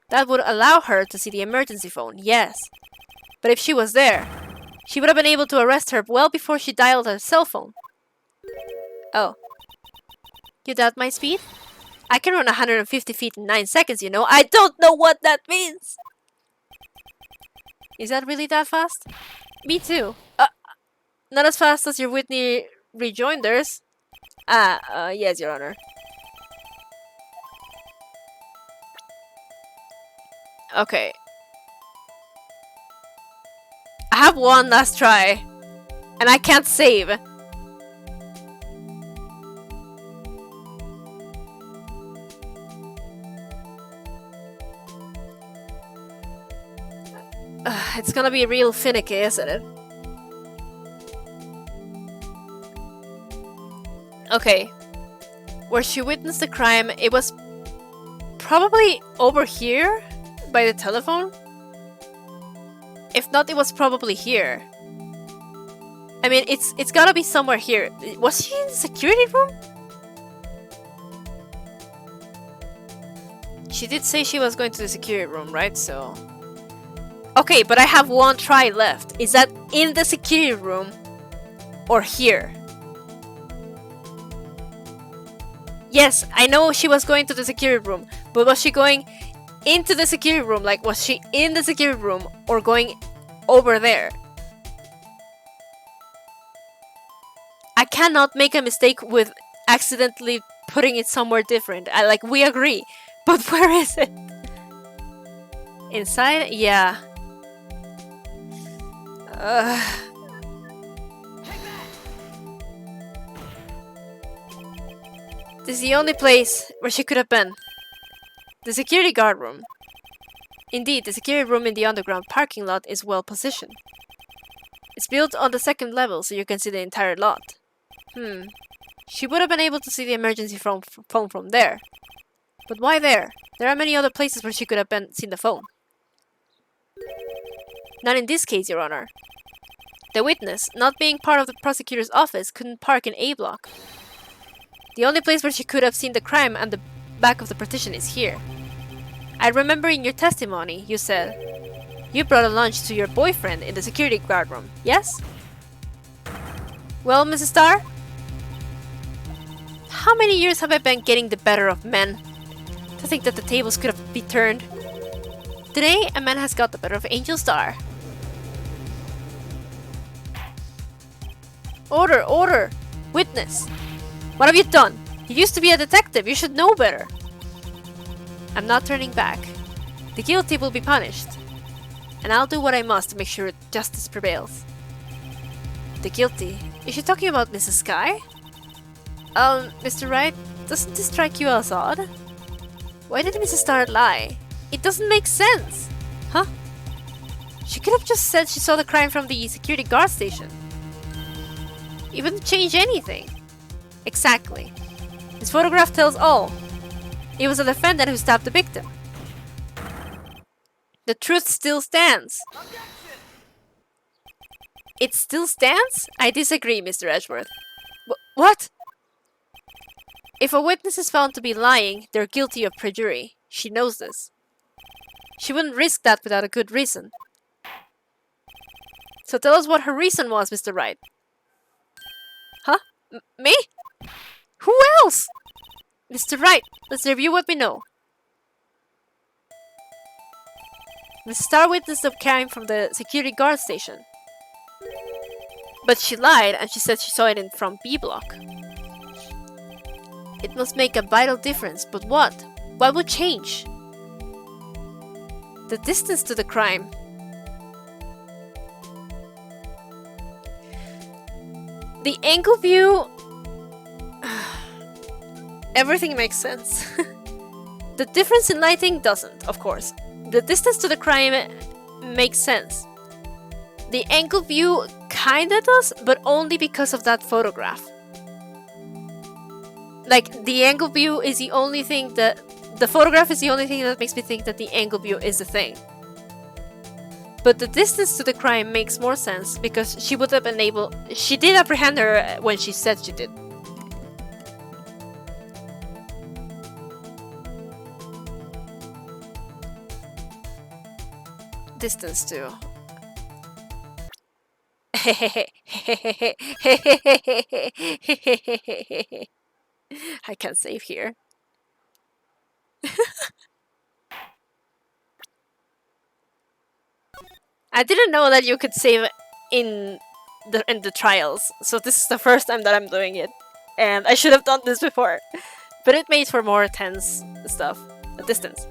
That would allow her to see the emergency phone, yes. But if she was there, she would have been able to arrest her well before she dialed her cell phone. Oh. You doubt my speed? I can run 150 feet in 9 seconds, you know. I don't know what that means! Is that really that fast? Me too. Not as fast as your Whitney rejoinders. Yes, Your Honor. Okay. I have one last try. And I can't save. It's gonna be real finicky, isn't it? Okay. Where she witnessed the crime, it was probably over here by the telephone. If not, it was probably here. I mean, it's gotta be somewhere here. Was she in the security room? She did say she was going to the security room, right? So... Okay, but I have one try left. Is that in the security room or here? Yes, I know she was going to the security room, but was she going into the security room? Like, was she in the security room or going over there? I cannot make a mistake with accidentally putting it somewhere different. Like, we agree. But where is it? Inside? Yeah. This is the only place where she could have been. The security guard room. Indeed, the security room in the underground parking lot is well positioned. It's built on the second level, so you can see the entire lot. She would have been able to see the emergency phone from there. But why there? There are many other places where she could have seen the phone. Not in this case, Your Honor. The witness, not being part of the prosecutor's office, couldn't park in A block. The only place where she could have seen the crime and the back of the partition is here. I remember in your testimony, you said you brought a lunch to your boyfriend in the security guard room, yes? Well, Mrs. Starr? How many years have I been getting the better of men? To think that the tables could have been turned. Today, a man has got the better of Angel Starr. Order! Order! Witness! What have you done? You used to be a detective. You should know better. I'm not turning back. The guilty will be punished. And I'll do what I must to make sure justice prevails. The guilty? Is she talking about Mrs. Sky? Mr. Wright, doesn't this strike you as odd? Why did Mrs. Starr lie? It doesn't make sense. Huh? She could have just said she saw the crime from the security guard station. It wouldn't change anything. Exactly. This photograph tells all. It was a defendant who stabbed the victim. The truth still stands. It still stands? I disagree, Mr. Edgeworth. What? If a witness is found to be lying, they're guilty of perjury. She knows this. She wouldn't risk that without a good reason. So tell us what her reason was, Mr. Wright. Huh? Me? Who else? Mr. Wright, let's review what we know. The Starr witnessed the crime from the security guard station. But she lied and she said she saw it from B block. It must make a vital difference, but what? What would change? The distance to the crime. The angle view... Everything makes sense. The difference in lighting doesn't, of course. The distance to the crime makes sense. The angle view kinda does, but only because of that photograph. Like, the angle view is the only thing that... The photograph is the only thing that makes me think that the angle view is the thing. But the distance to the crime makes more sense because she would have been able... She did apprehend her when she said she did. Distance to... I can't save here. I didn't know that you could save in the trials, so this is the first time that I'm doing it, and I should have done this before, but it made for more tense stuff. The distance.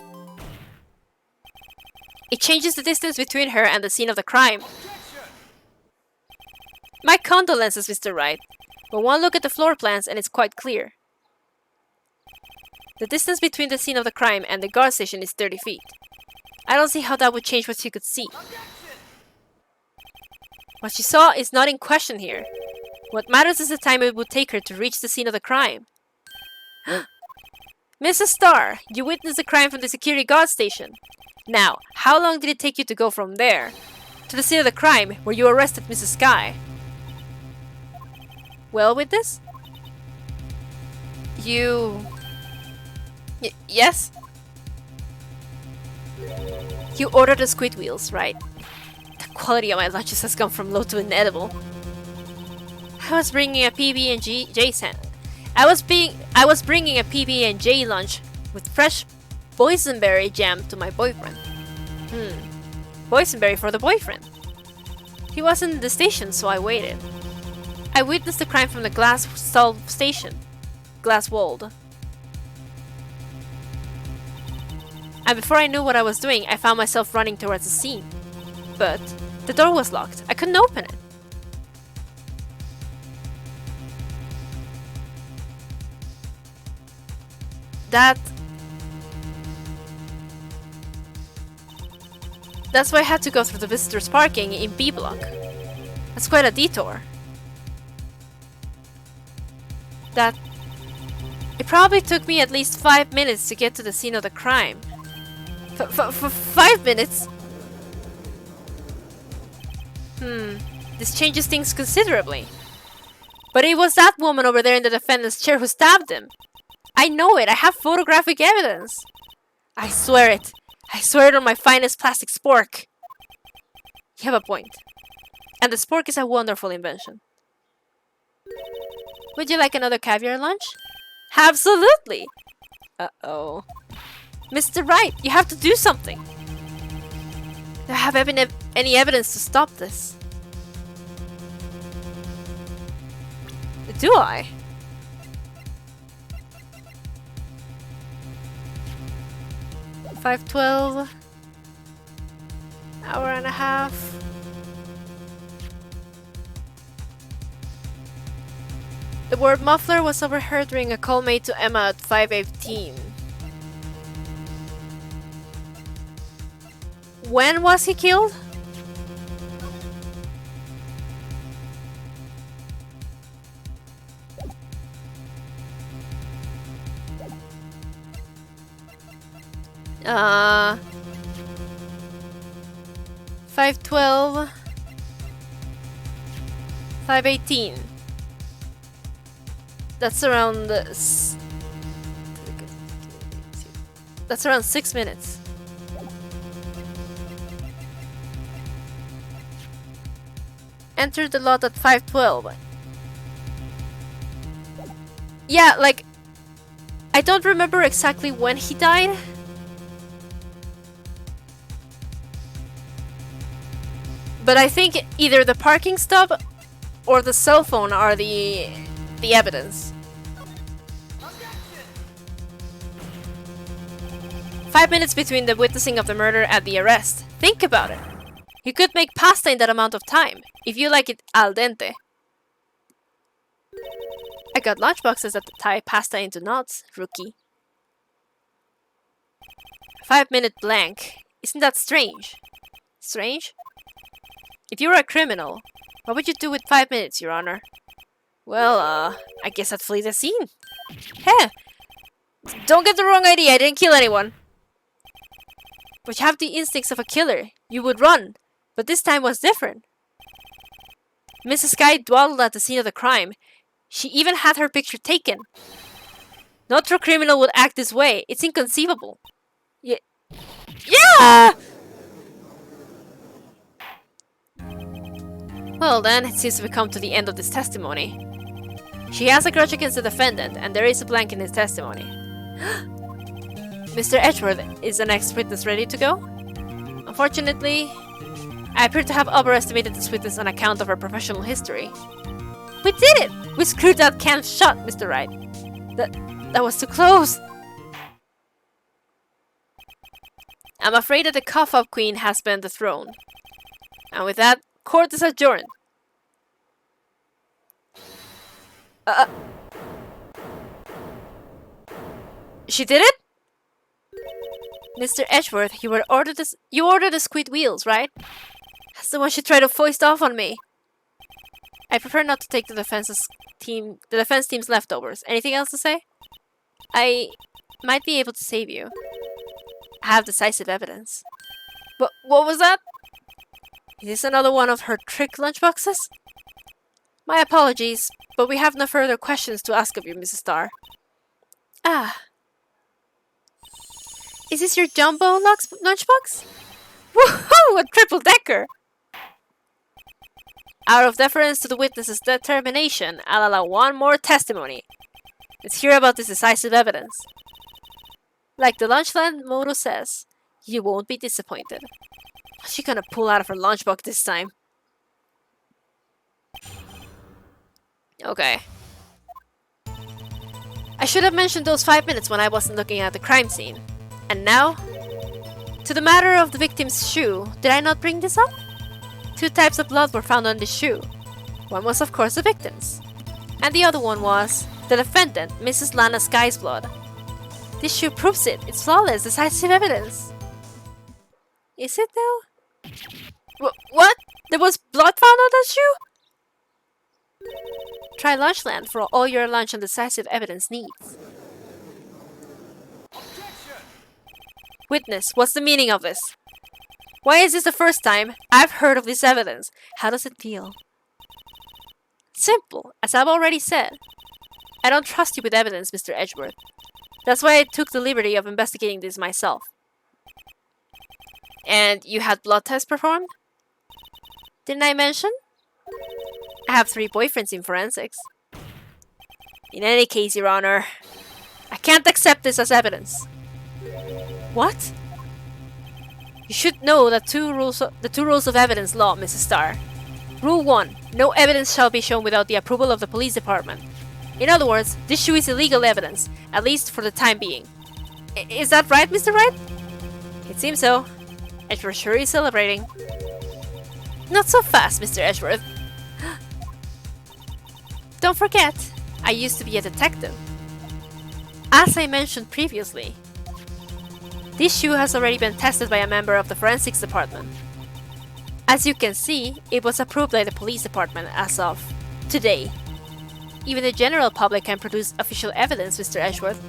It changes the distance between her and the scene of the crime. My condolences, Mr. Wright, but one look at the floor plans and it's quite clear. The distance between the scene of the crime and the guard station is 30 feet. I don't see how that would change what she could see. What she saw is not in question here. What matters is the time it would take her to reach the scene of the crime. Mrs. Starr, you witnessed the crime from the security guard station. Now, how long did it take you to go from there to the scene of the crime where you arrested Mrs. Sky? Well, witness? Yes? You ordered the squid wheels, right? The quality of my lunches has gone from low to inedible. I was bringing a PB&J sandwich. I was bringing a PB&J lunch with fresh boysenberry jam to my boyfriend. Boysenberry for the boyfriend. He wasn't in the station, so I waited. I witnessed the crime from the glass-stalled station. Glass-walled. And before I knew what I was doing, I found myself running towards the scene. But the door was locked. I couldn't open it. That's why I had to go through the visitors' parking in B block. That's quite a detour. It probably took me at least 5 minutes to get to the scene of the crime. 5 minutes? This changes things considerably. But it was that woman over there in the defendant's chair who stabbed him. I know it. I have photographic evidence. I swear it. I swear it on my finest plastic spork. You have a point. And the spork is a wonderful invention. Would you like another caviar lunch? Absolutely! Uh-oh. Mr. Wright, you have to do something. Do I have any evidence to stop this? Do I? $5.12. Hour and a half. The word muffler was overheard during a call made to Emma at 5:18. When was he killed? 512. 518. That's around... That's around 6 minutes. Entered the lot at 512. Yeah, like... I don't remember exactly when he died. But I think either the parking stop or the cell phone are the evidence. 5 minutes between the witnessing of the murder and the arrest. Think about it. You could make pasta in that amount of time, if you like it al dente. I got lunchboxes that tie pasta into knots, rookie. 5 minute blank. Isn't that strange? Strange? If you were a criminal, what would you do with 5 minutes, Your Honor? Well, I guess I'd flee the scene. Heh! Don't get the wrong idea, I didn't kill anyone. But you have the instincts of a killer. You would run. But this time was different. Mrs. Guy dawdled at the scene of the crime. She even had her picture taken. No true criminal would act this way. It's inconceivable. Yeah! Well then, it seems we've come to the end of this testimony. She has a grudge against the defendant, and there is a blank in his testimony. Mr. Edgeworth, is the next witness ready to go? Unfortunately, I appear to have overestimated this witness on account of her professional history. We did it! We screwed that can shut, Mr. Wright. That was too close. I'm afraid that the cough-up queen has been dethroned. And with that, court is adjourned. She did it? Mr. Edgeworth, you ordered the squid wheels, right? That's the one she tried to foist off on me. I prefer not to take the defense team's leftovers. Anything else to say? I might be able to save you. I have decisive evidence. But what was that? Is this another one of her trick lunchboxes? My apologies, but we have no further questions to ask of you, Mrs. Starr. Ah. Is this your jumbo lunchbox? Woohoo! A triple-decker! Out of deference to the witness's determination, I'll allow one more testimony. Let's hear about this decisive evidence. Like the Lunchland motto says, you won't be disappointed. What's she gonna pull out of her lunchbox this time? Okay. I should have mentioned those 5 minutes when I wasn't looking at the crime scene. And now, to the matter of the victim's shoe, did I not bring this up? 2 types of blood were found on the shoe. One was of course the victim's, and the other one was the defendant, Mrs. Lana Sky's blood. This shoe proves it. It's flawless, decisive evidence. Is it though? What? There was blood found on that shoe? Try Lunchland for all your lunch and decisive evidence needs. Witness, what's the meaning of this? Why is this the first time I've heard of this evidence? How does it feel? Simple, as I've already said. I don't trust you with evidence, Mr. Edgeworth. That's why I took the liberty of investigating this myself. And you had blood tests performed? Didn't I mention? I have 3 boyfriends in forensics. In any case, Your Honor, I can't accept this as evidence. What? You should know the two rules of evidence law, Mrs. Starr. Rule 1. No evidence shall be shown without the approval of the police department. In other words, this shoe is illegal evidence, at least for the time being. Is that right, Mr. Wright? It seems so. Edgeworth sure is celebrating. Not so fast, Mr. Edgeworth. Don't forget, I used to be a detective. As I mentioned previously, this shoe has already been tested by a member of the forensics department. As you can see, it was approved by the police department as of today. Even the general public can produce official evidence, Mr. Edgeworth.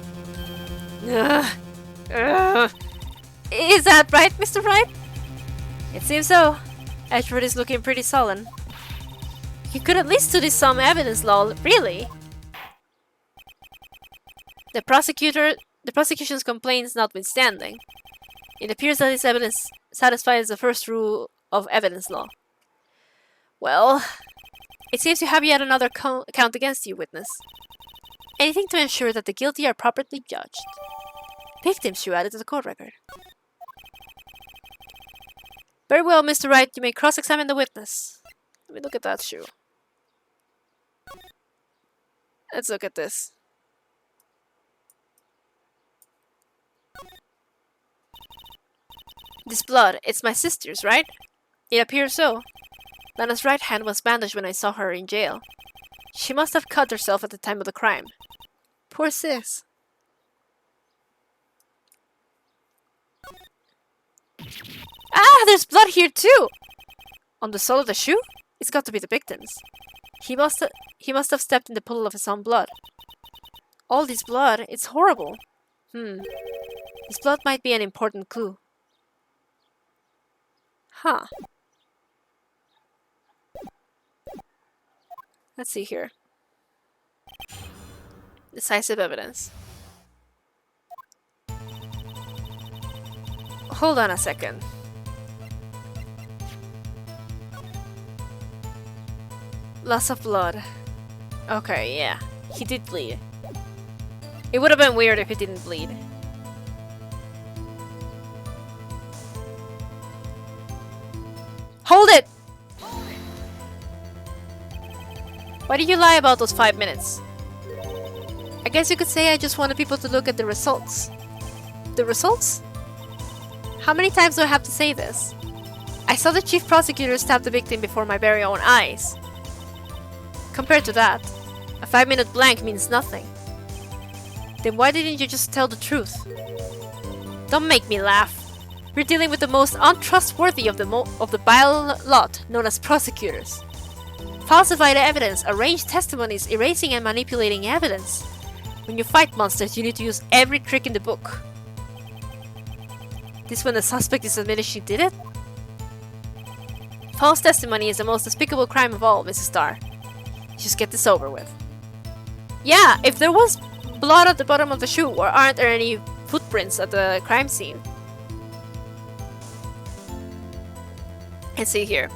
Is that right, Mr. Wright? It seems so. Edgeworth is looking pretty sullen. You could at least do this some evidence, lol. Really? The prosecution's complaints notwithstanding, it appears that this evidence satisfies the first rule of evidence law. Well, it seems you have yet another count against you, witness. Anything to ensure that the guilty are properly judged. Victims shoe added to the court record. Very well, Mr. Wright, you may cross-examine the witness. Let me look at that shoe. Let's look at this. This blood, it's my sister's, right? It appears so. Lana's right hand was bandaged when I saw her in jail. She must have cut herself at the time of the crime. Poor sis. Ah, there's blood here too! On the sole of the shoe? It's got to be the victim's. He must have stepped in the pool of his own blood. All this blood, it's horrible. This blood might be an important clue. Huh. Let's see here. Decisive evidence. Hold on a second. Loss of blood. Okay, yeah. He did bleed. It would have been weird if he didn't bleed. Hold it! Why did you lie about those 5 minutes? I guess you could say I just wanted people to look at the results. The results? How many times do I have to say this? I saw the chief prosecutor stab the victim before my very own eyes. Compared to that, a 5-minute blank means nothing. Then why didn't you just tell the truth? Don't make me laugh. We're dealing with the most untrustworthy of the vile lot known as prosecutors. Falsified evidence, arranged testimonies, erasing and manipulating evidence. When you fight monsters, you need to use every trick in the book. This when the suspect is admitted she did it? False testimony is the most despicable crime of all, Mrs. Starr. Just get this over with. Yeah, if there was blood at the bottom of the shoe, or aren't there any footprints at the crime scene? Let's see here.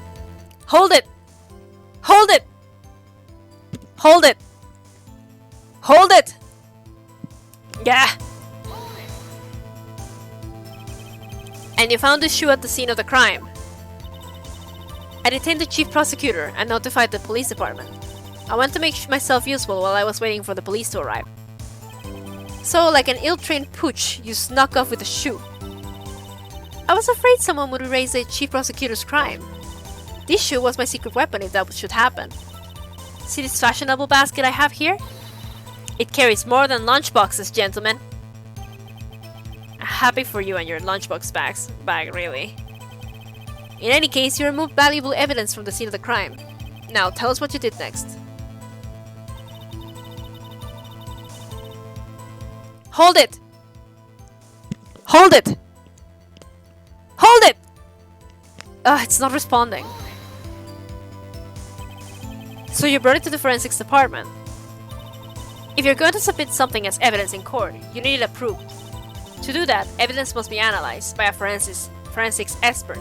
Hold it! Hold it! Hold it! Hold it! Yeah! And you found this shoe at the scene of the crime. I detained the chief prosecutor and notified the police department. I went to make myself useful while I was waiting for the police to arrive. So, like an ill-trained pooch, you snuck off with the shoe. I was afraid someone would erase the chief prosecutor's crime. This shoe was my secret weapon if that should happen. See this fashionable basket I have here? It carries more than lunchboxes, gentlemen. Happy for you and your lunchbox bag, really. In any case, you removed valuable evidence from the scene of the crime. Now, tell us what you did next. Hold it! Hold it! Hold it! It's not responding. So you brought it to the forensics department. If you're going to submit something as evidence in court, you need it approved. To do that, evidence must be analyzed by a forensics expert.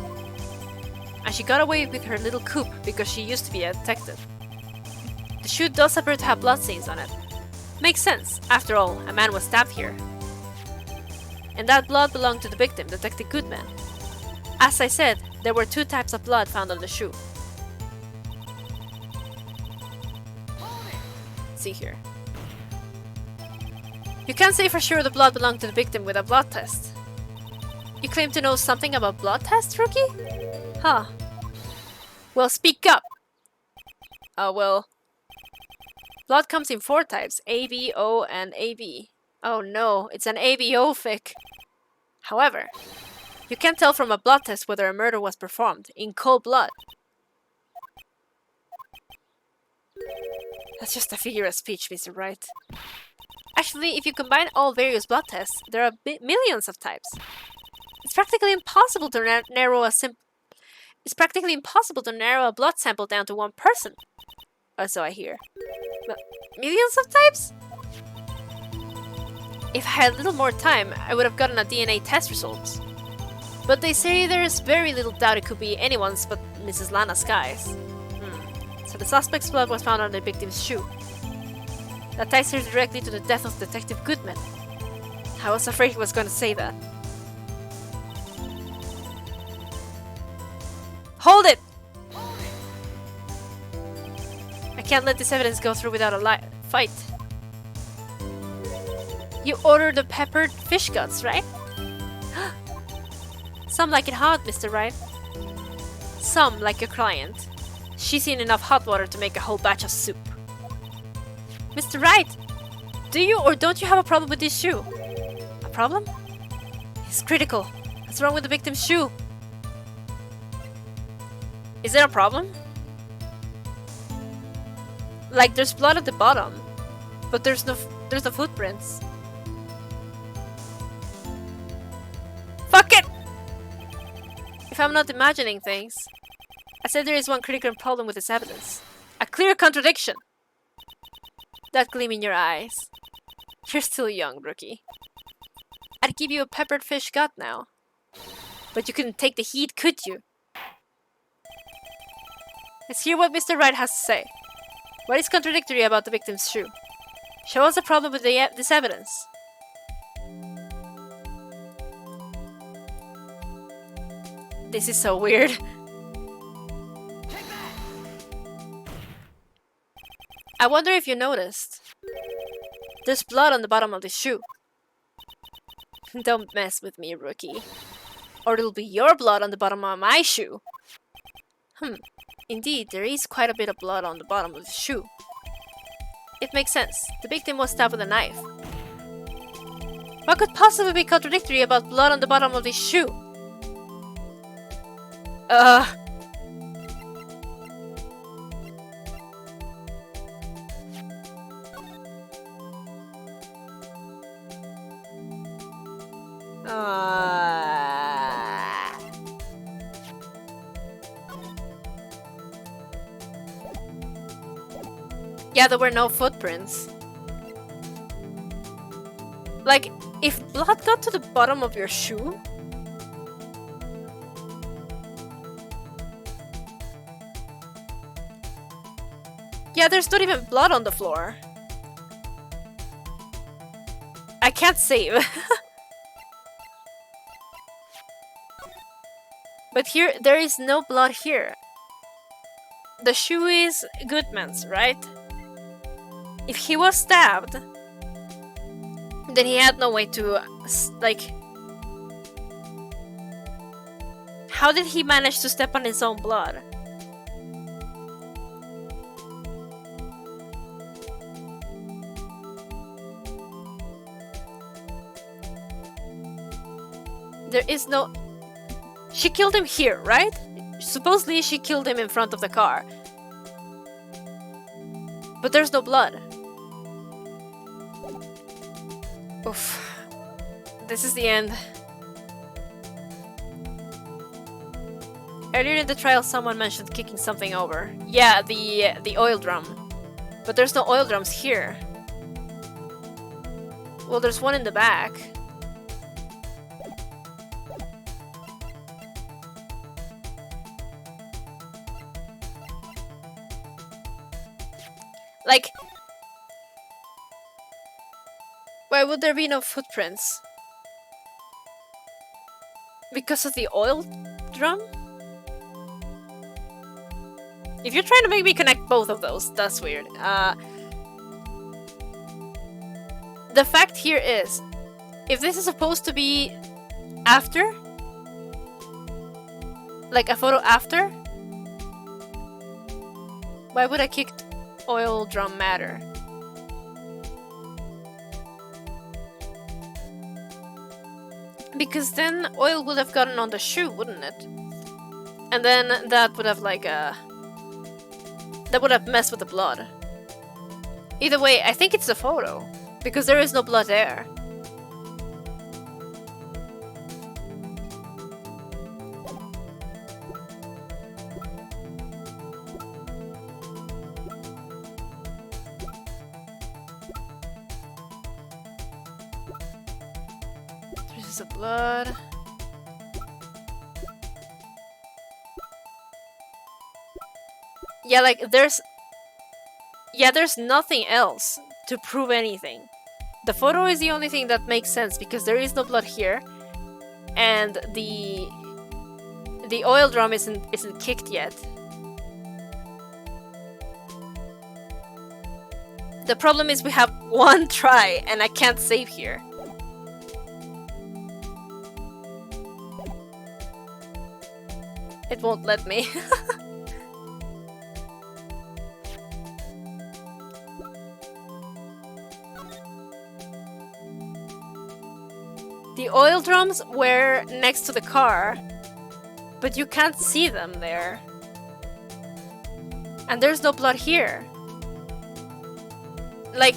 And she got away with her little coup because she used to be a detective. The shoe does appear to have bloodstains on it. Makes sense, after all, a man was stabbed here. And that blood belonged to the victim, Detective Goodman. As I said, there were 2 types of blood found on the shoe. Let's see here. You can't say for sure the blood belonged to the victim with a blood test. You claim to know something about blood tests, rookie? Huh. Well, speak up! Well... Blood comes in 4 types, A, B, O, and AB. Oh no, it's an ABO fic. However, you can't tell from a blood test whether a murder was performed in cold blood. That's just a figure of speech, Mr. Wright. Actually, if you combine all various blood tests, there are millions of types. It's practically impossible to narrow a It's practically impossible to narrow a blood sample down to one person. Or so I hear. But millions of types? If I had a little more time, I would have gotten a DNA test results. But they say there's very little doubt it could be anyone's but Mrs. Lana Sky's. So the suspect's blood was found on the victim's shoe. That ties her directly to the death of Detective Goodman. I was afraid he was going to say that. Hold it! I can't let this evidence go through without a fight. You ordered the peppered fish guts, right? Some like it hot, Mr. Wright. Some like your client. She's seen enough hot water to make a whole batch of soup. Mr. Wright! Do you or don't you have a problem with this shoe? A problem? It's critical. What's wrong with the victim's shoe? Is there a problem? Like there's blood at the bottom, but there's no footprints. Fuck it! If I'm not imagining things, I said there is one critical problem with this evidence. A clear contradiction! That gleam in your eyes. You're still young, rookie. I'd give you a peppered fish gut now. But you couldn't take the heat, could you? Let's hear what Mr. Wright has to say. What is contradictory about the victim's shoe? Show us the problem with this evidence. This is so weird. I wonder if you noticed. There's blood on the bottom of the shoe. Don't mess with me, rookie. Or it'll be your blood on the bottom of my shoe. Indeed, there is quite a bit of blood on the bottom of the shoe. It makes sense. The victim was stabbed with a knife. What could possibly be contradictory about blood on the bottom of this shoe? Yeah, there were no footprints. Like, if blood got to the bottom of your shoe... Yeah, there's not even blood on the floor. I can't save. But here, there is no blood here. The shoe is Goodman's, right? If he was stabbed, then he had no way to, like... How did he manage to step on his own blood? There is no... She killed him here, right? Supposedly she killed him in front of the car. But there's no blood. Oof. This is the end. Earlier in the trial, someone mentioned kicking something over. Yeah, the oil drum. But there's no oil drums here. Well, there's one in the back. Like, why would there be no footprints? Because of the oil drum? If you're trying to make me connect both of those, that's weird. The fact here is, if this is supposed to be after, like a photo after, why would I kick oil drum matter? Because then oil would have gotten on the shoe, wouldn't it? And then that would have that would have messed with the blood. Either way, I think it's the photo, because there is no blood there. traces of blood. Yeah, like there's nothing else to prove anything. The photo is the only thing that makes sense because there is no blood here, and the oil drum isn't kicked yet. The problem is we have one try and I can't save here. It won't let me. The oil drums were next to the car, but you can't see them there. And there's no blood here. Like,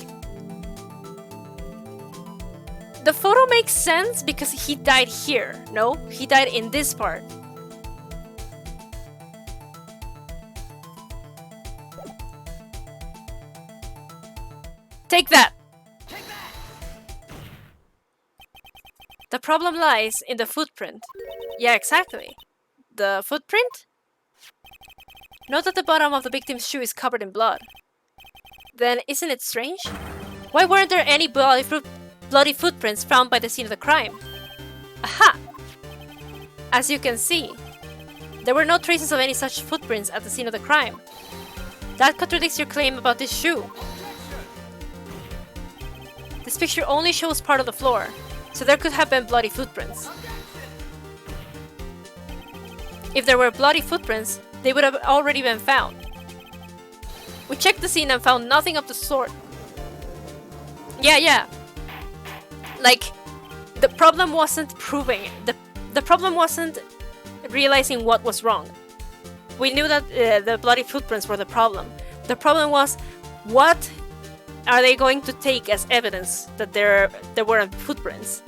the photo makes sense because he died here. No, he died in this part. Take that! The problem lies in the footprint. Yeah, exactly. The footprint? Note that the bottom of the victim's shoe is covered in blood. Then isn't it strange? Why weren't there any bloody footprints found by the scene of the crime? Aha! As you can see, there were no traces of any such footprints at the scene of the crime. That contradicts your claim about this shoe. This picture only shows part of the floor, so there could have been bloody footprints. If there were bloody footprints, they would have already been found. We checked the scene and found nothing of the sort. Yeah. Like, the problem wasn't proving it. The problem wasn't realizing what was wrong. We knew that the bloody footprints were the problem. The problem was, what are they going to take as evidence that there weren't footprints?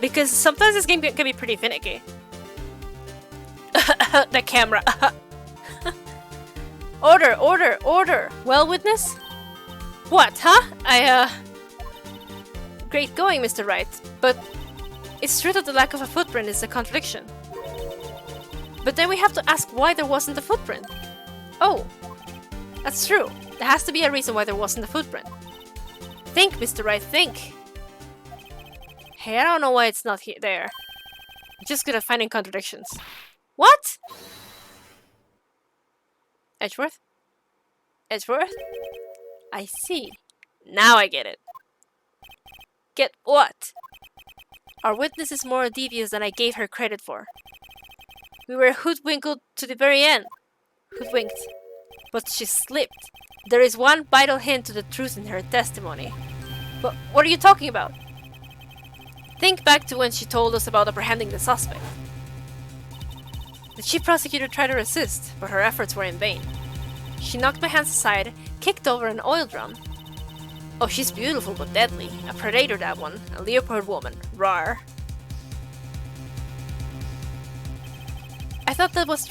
Because sometimes this game can be pretty finicky. The camera. Order! Well, witness? What, huh? Great going, Mr. Wright, but it's true that the lack of a footprint is a contradiction. But then we have to ask why there wasn't a footprint. Oh, that's true. There has to be a reason why there wasn't a footprint. Think, Mr. Wright, think. Hey, I don't know why it's not there. I'm just good at finding contradictions. What? Edgeworth? I see. Now I get it. Get what? Our witness is more devious than I gave her credit for. We were hoodwinked to the very end. Hoodwinked. But she slipped. There is one vital hint to the truth in her testimony. But what are you talking about? Think back to when she told us about apprehending the suspect. The chief prosecutor tried to resist, but her efforts were in vain. She knocked my hands aside, kicked over an oil drum. Oh, she's beautiful but deadly. A predator, that one. A leopard woman. Rawr. I thought that was a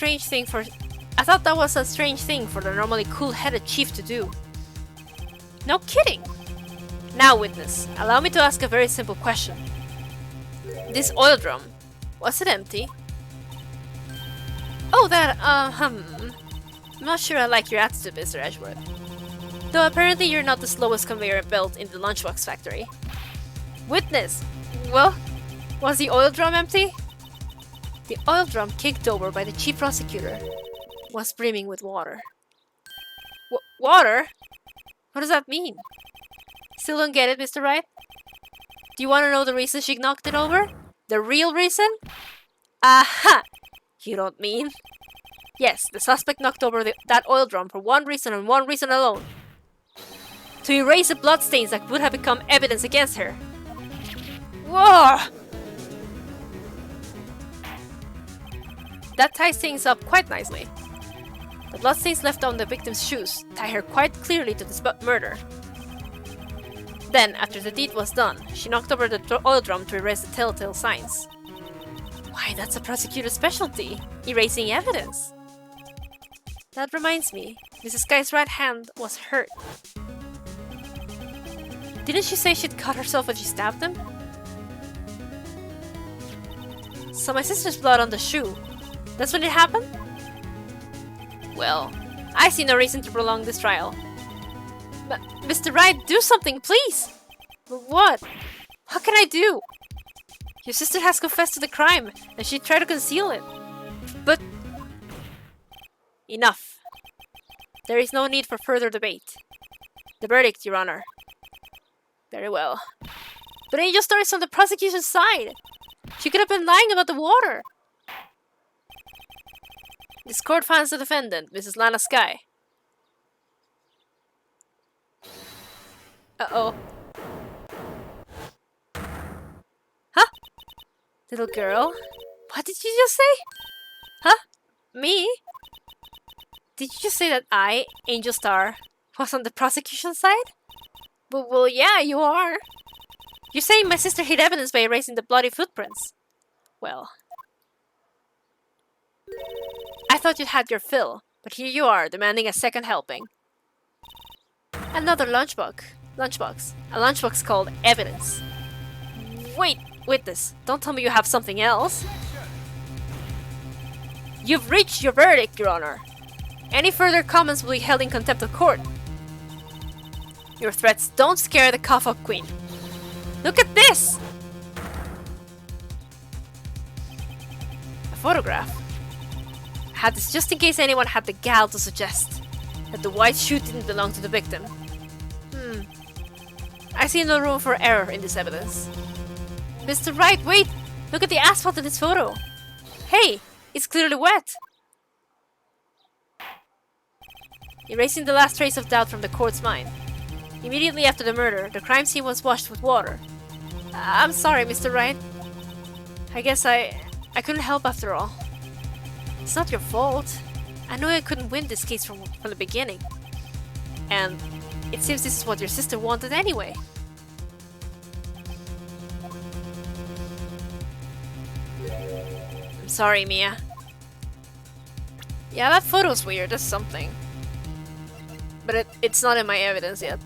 strange thing for the normally cool-headed chief to do. No kidding! Now, witness, allow me to ask a very simple question. This oil drum, was it empty? Oh, that, I'm not sure I like your attitude, Mr. Edgeworth. Though apparently you're not the slowest conveyor belt in the lunchbox factory. Witness! Well, was the oil drum empty? The oil drum kicked over by the chief prosecutor was brimming with water. Water? What does that mean? Still don't get it, Mr. Wright? Do you want to know the reason she knocked it over? The real reason? Aha! You don't mean? Yes, the suspect knocked over that oil drum for one reason and one reason alone. To erase the bloodstains that would have become evidence against her. Whoa! That ties things up quite nicely. The bloodstains left on the victim's shoes tie her quite clearly to this murder. Then, after the deed was done, she knocked over the oil drum to erase the telltale signs. Why, that's a prosecutor's specialty, erasing evidence. That reminds me, Mrs. Guy's right hand was hurt. Didn't she say she'd cut herself when she stabbed him? So my sister's blood on the shoe. That's when it happened? Well, I see no reason to prolong this trial. But, Mr. Wright, do something, please! But what? What can I do? Your sister has confessed to the crime, and she tried to conceal it. But... Enough. There is no need for further debate. The verdict, Your Honor. Very well. But Angel Starr is on the prosecution's side. She could have been lying about the water. This court finds the defendant, Mrs. Lana Skye. Uh-oh. Huh? Little girl? What did you just say? Huh? Me? Did you just say that I, Angel Starr, was on the prosecution's side? Well, yeah, you are. You're saying my sister hid evidence by erasing the bloody footprints. Well... I thought you'd had your fill, but here you are, demanding a second helping. Another lunchbox. A lunchbox called evidence. Wait, witness, don't tell me you have something else. You've reached your verdict, Your Honor. Any further comments will be held in contempt of court. Your threats don't scare the cough-up queen. Look at this! A photograph. I had this just in case anyone had the gall to suggest that the white shoe didn't belong to the victim. I see no room for error in this evidence. Mr. Wright, wait! Look at the asphalt in this photo! Hey! It's clearly wet! Erasing the last trace of doubt from the court's mind. Immediately after the murder, the crime scene was washed with water. I'm sorry, Mr. Wright. I guess I couldn't help after all. It's not your fault. I knew I couldn't win this case from the beginning. And it seems this is what your sister wanted anyway. I'm sorry, Mia. Yeah, that photo's weird. That's something. But it's not in my evidence yet.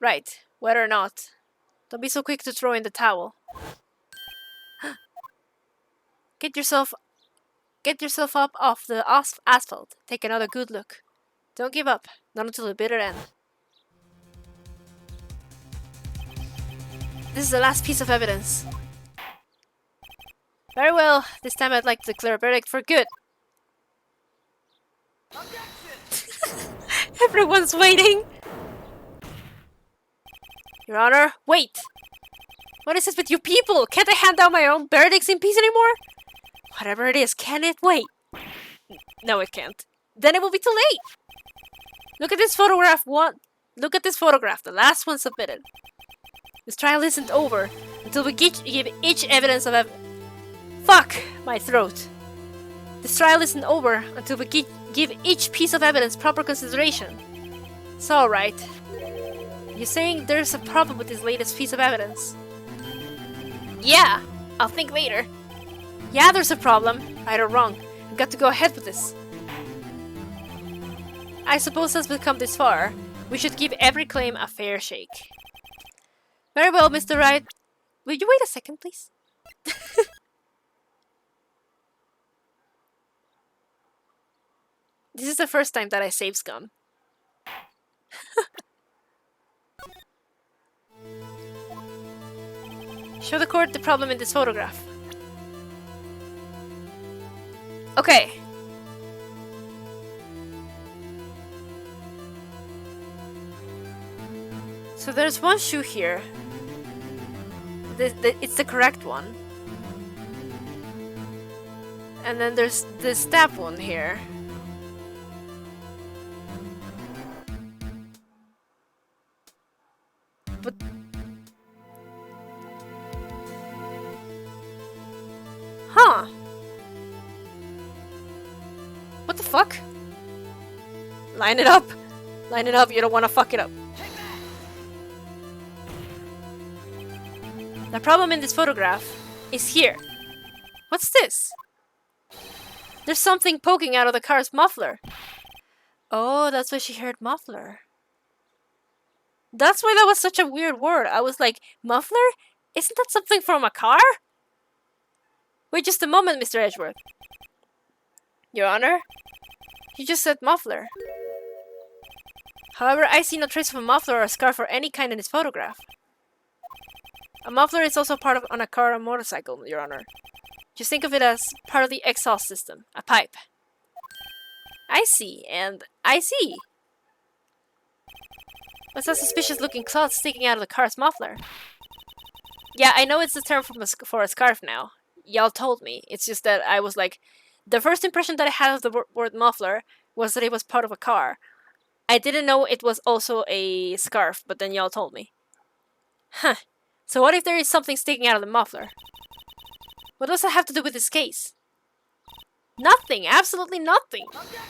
Right, whether or not. Don't be so quick to throw in the towel. Get yourself up off the asphalt. Take another good look. Don't give up, not until the bitter end. This is the last piece of evidence. Very well, this time I'd like to declare a verdict for good. Everyone's waiting. Your Honor, wait! What is it with you people? Can't I hand down my own verdicts in peace anymore? Whatever it is, can it wait? No, it can't. Then it will be too late! Look at this photograph, Look at this photograph, the last one submitted. This trial isn't over until we give each evidence of Fuck my throat. This trial isn't over until we give each piece of evidence proper consideration. It's alright. You're saying there's a problem with this latest piece of evidence? Yeah, I'll think later. Yeah, there's a problem. Right or wrong. I've got to go ahead with this. I suppose as we've come this far, we should give every claim a fair shake. Very well, Mr. Wright. Will you wait a second, please? This is the first time that I save scum. Show the court the problem in this photograph. Okay. So there's one shoe here. It's the correct one. And then there's the stab one here. But... Huh. What the fuck? Line it up. Line it up, you don't want to fuck it up. The problem in this photograph is here. What's this? There's something poking out of the car's muffler. Oh, that's why she heard muffler. That's why that was such a weird word. I was like, muffler? Isn't that something from a car? Wait just a moment, Mr. Edgeworth. Your Honor? You just said muffler. However, I see no trace of a muffler or a scarf or any kind in this photograph. A muffler is also part of on a car or motorcycle, Your Honor. Just think of it as part of the exhaust system, a pipe. I see, and I see. What's that suspicious-looking cloth sticking out of the car's muffler? Yeah, I know it's the term for a scarf now. Y'all told me. It's just that I was like... The first impression that I had of the word muffler was that it was part of a car. I didn't know it was also a scarf, but then y'all told me. Huh. So what if there is something sticking out of the muffler? What does that have to do with this case? Nothing! Absolutely nothing! Objection!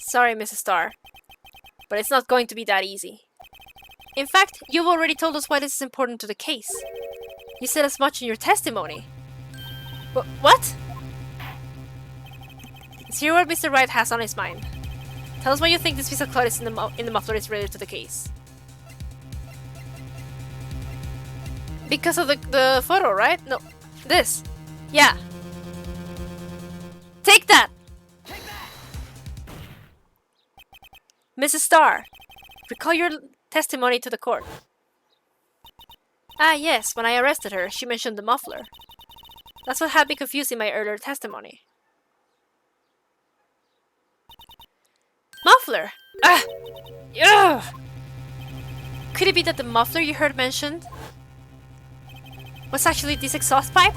Sorry, Mrs. Starr. But it's not going to be that easy. In fact, you've already told us why this is important to the case. You said as much in your testimony. What? Let's hear what Mr. Wright has on his mind. Tell us why you think this piece of cloth is in the muffler is related to the case. Because of the photo, right? No, this. Yeah. Take that! Mrs. Starr, recall your testimony to the court. Ah, yes, when I arrested her, she mentioned the muffler. That's what had me confused in my earlier testimony. Muffler! Ah! Ugh! Could it be that the muffler you heard mentioned was actually this exhaust pipe?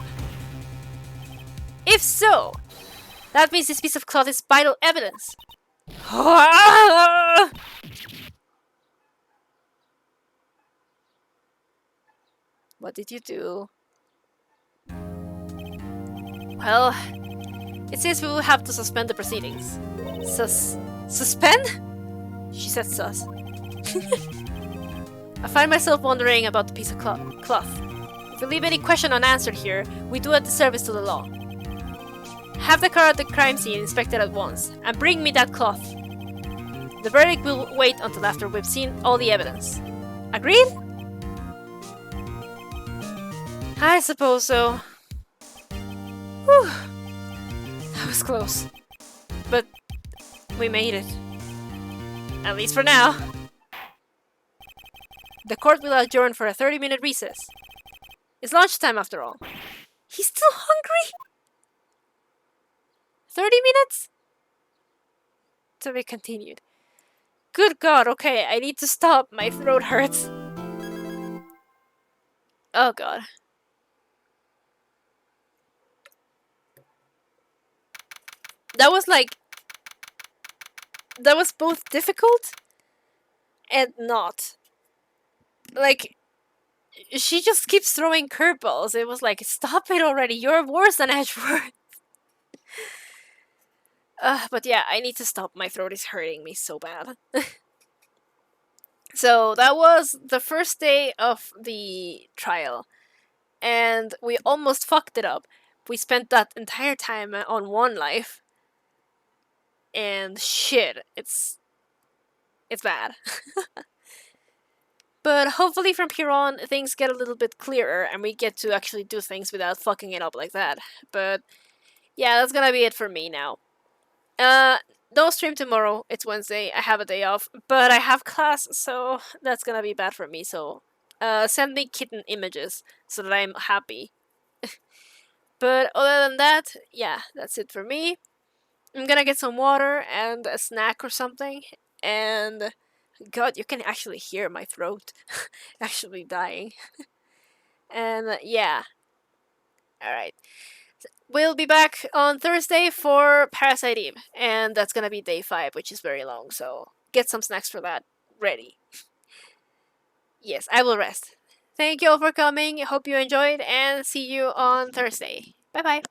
If so, that means this piece of cloth is vital evidence. What did you do? Well, it seems we will have to suspend the proceedings. Suspend? She said sus. I find myself wondering about the piece of cloth. If we leave any question unanswered here, we do a disservice to the law. Have the car at the crime scene inspected at once, and bring me that cloth. The verdict will wait until after we've seen all the evidence. Agreed? I suppose so. Whew. That was close. But we made it. At least for now. The court will adjourn for a 30-minute recess. It's lunchtime after all. He's still hungry? 30 minutes? To be continued. Good God, okay, I need to stop. My throat hurts. Oh God. That was like... That was both difficult and not. Like, she just keeps throwing curveballs. It was like, stop it already. You're worse than Edgeworth. But yeah, I need to stop. My throat is hurting me so bad. So that was the first day of the trial. And we almost fucked it up. We spent that entire time on one life. And shit, it's bad. But hopefully from here on, things get a little bit clearer and we get to actually do things without fucking it up like that. But yeah, that's gonna be it for me now. No stream tomorrow, it's Wednesday, I have a day off, but I have class, so that's gonna be bad for me, so send me kitten images so that I'm happy. But other than that, yeah, that's it for me. I'm gonna get some water and a snack or something, and God, you can actually hear my throat actually dying. And yeah, alright. We'll be back on Thursday for Parasite Eve, and that's gonna be day 5, which is very long, so get some snacks for that ready. Yes, I will rest. Thank you all for coming, hope you enjoyed, and see you on Thursday. Bye bye!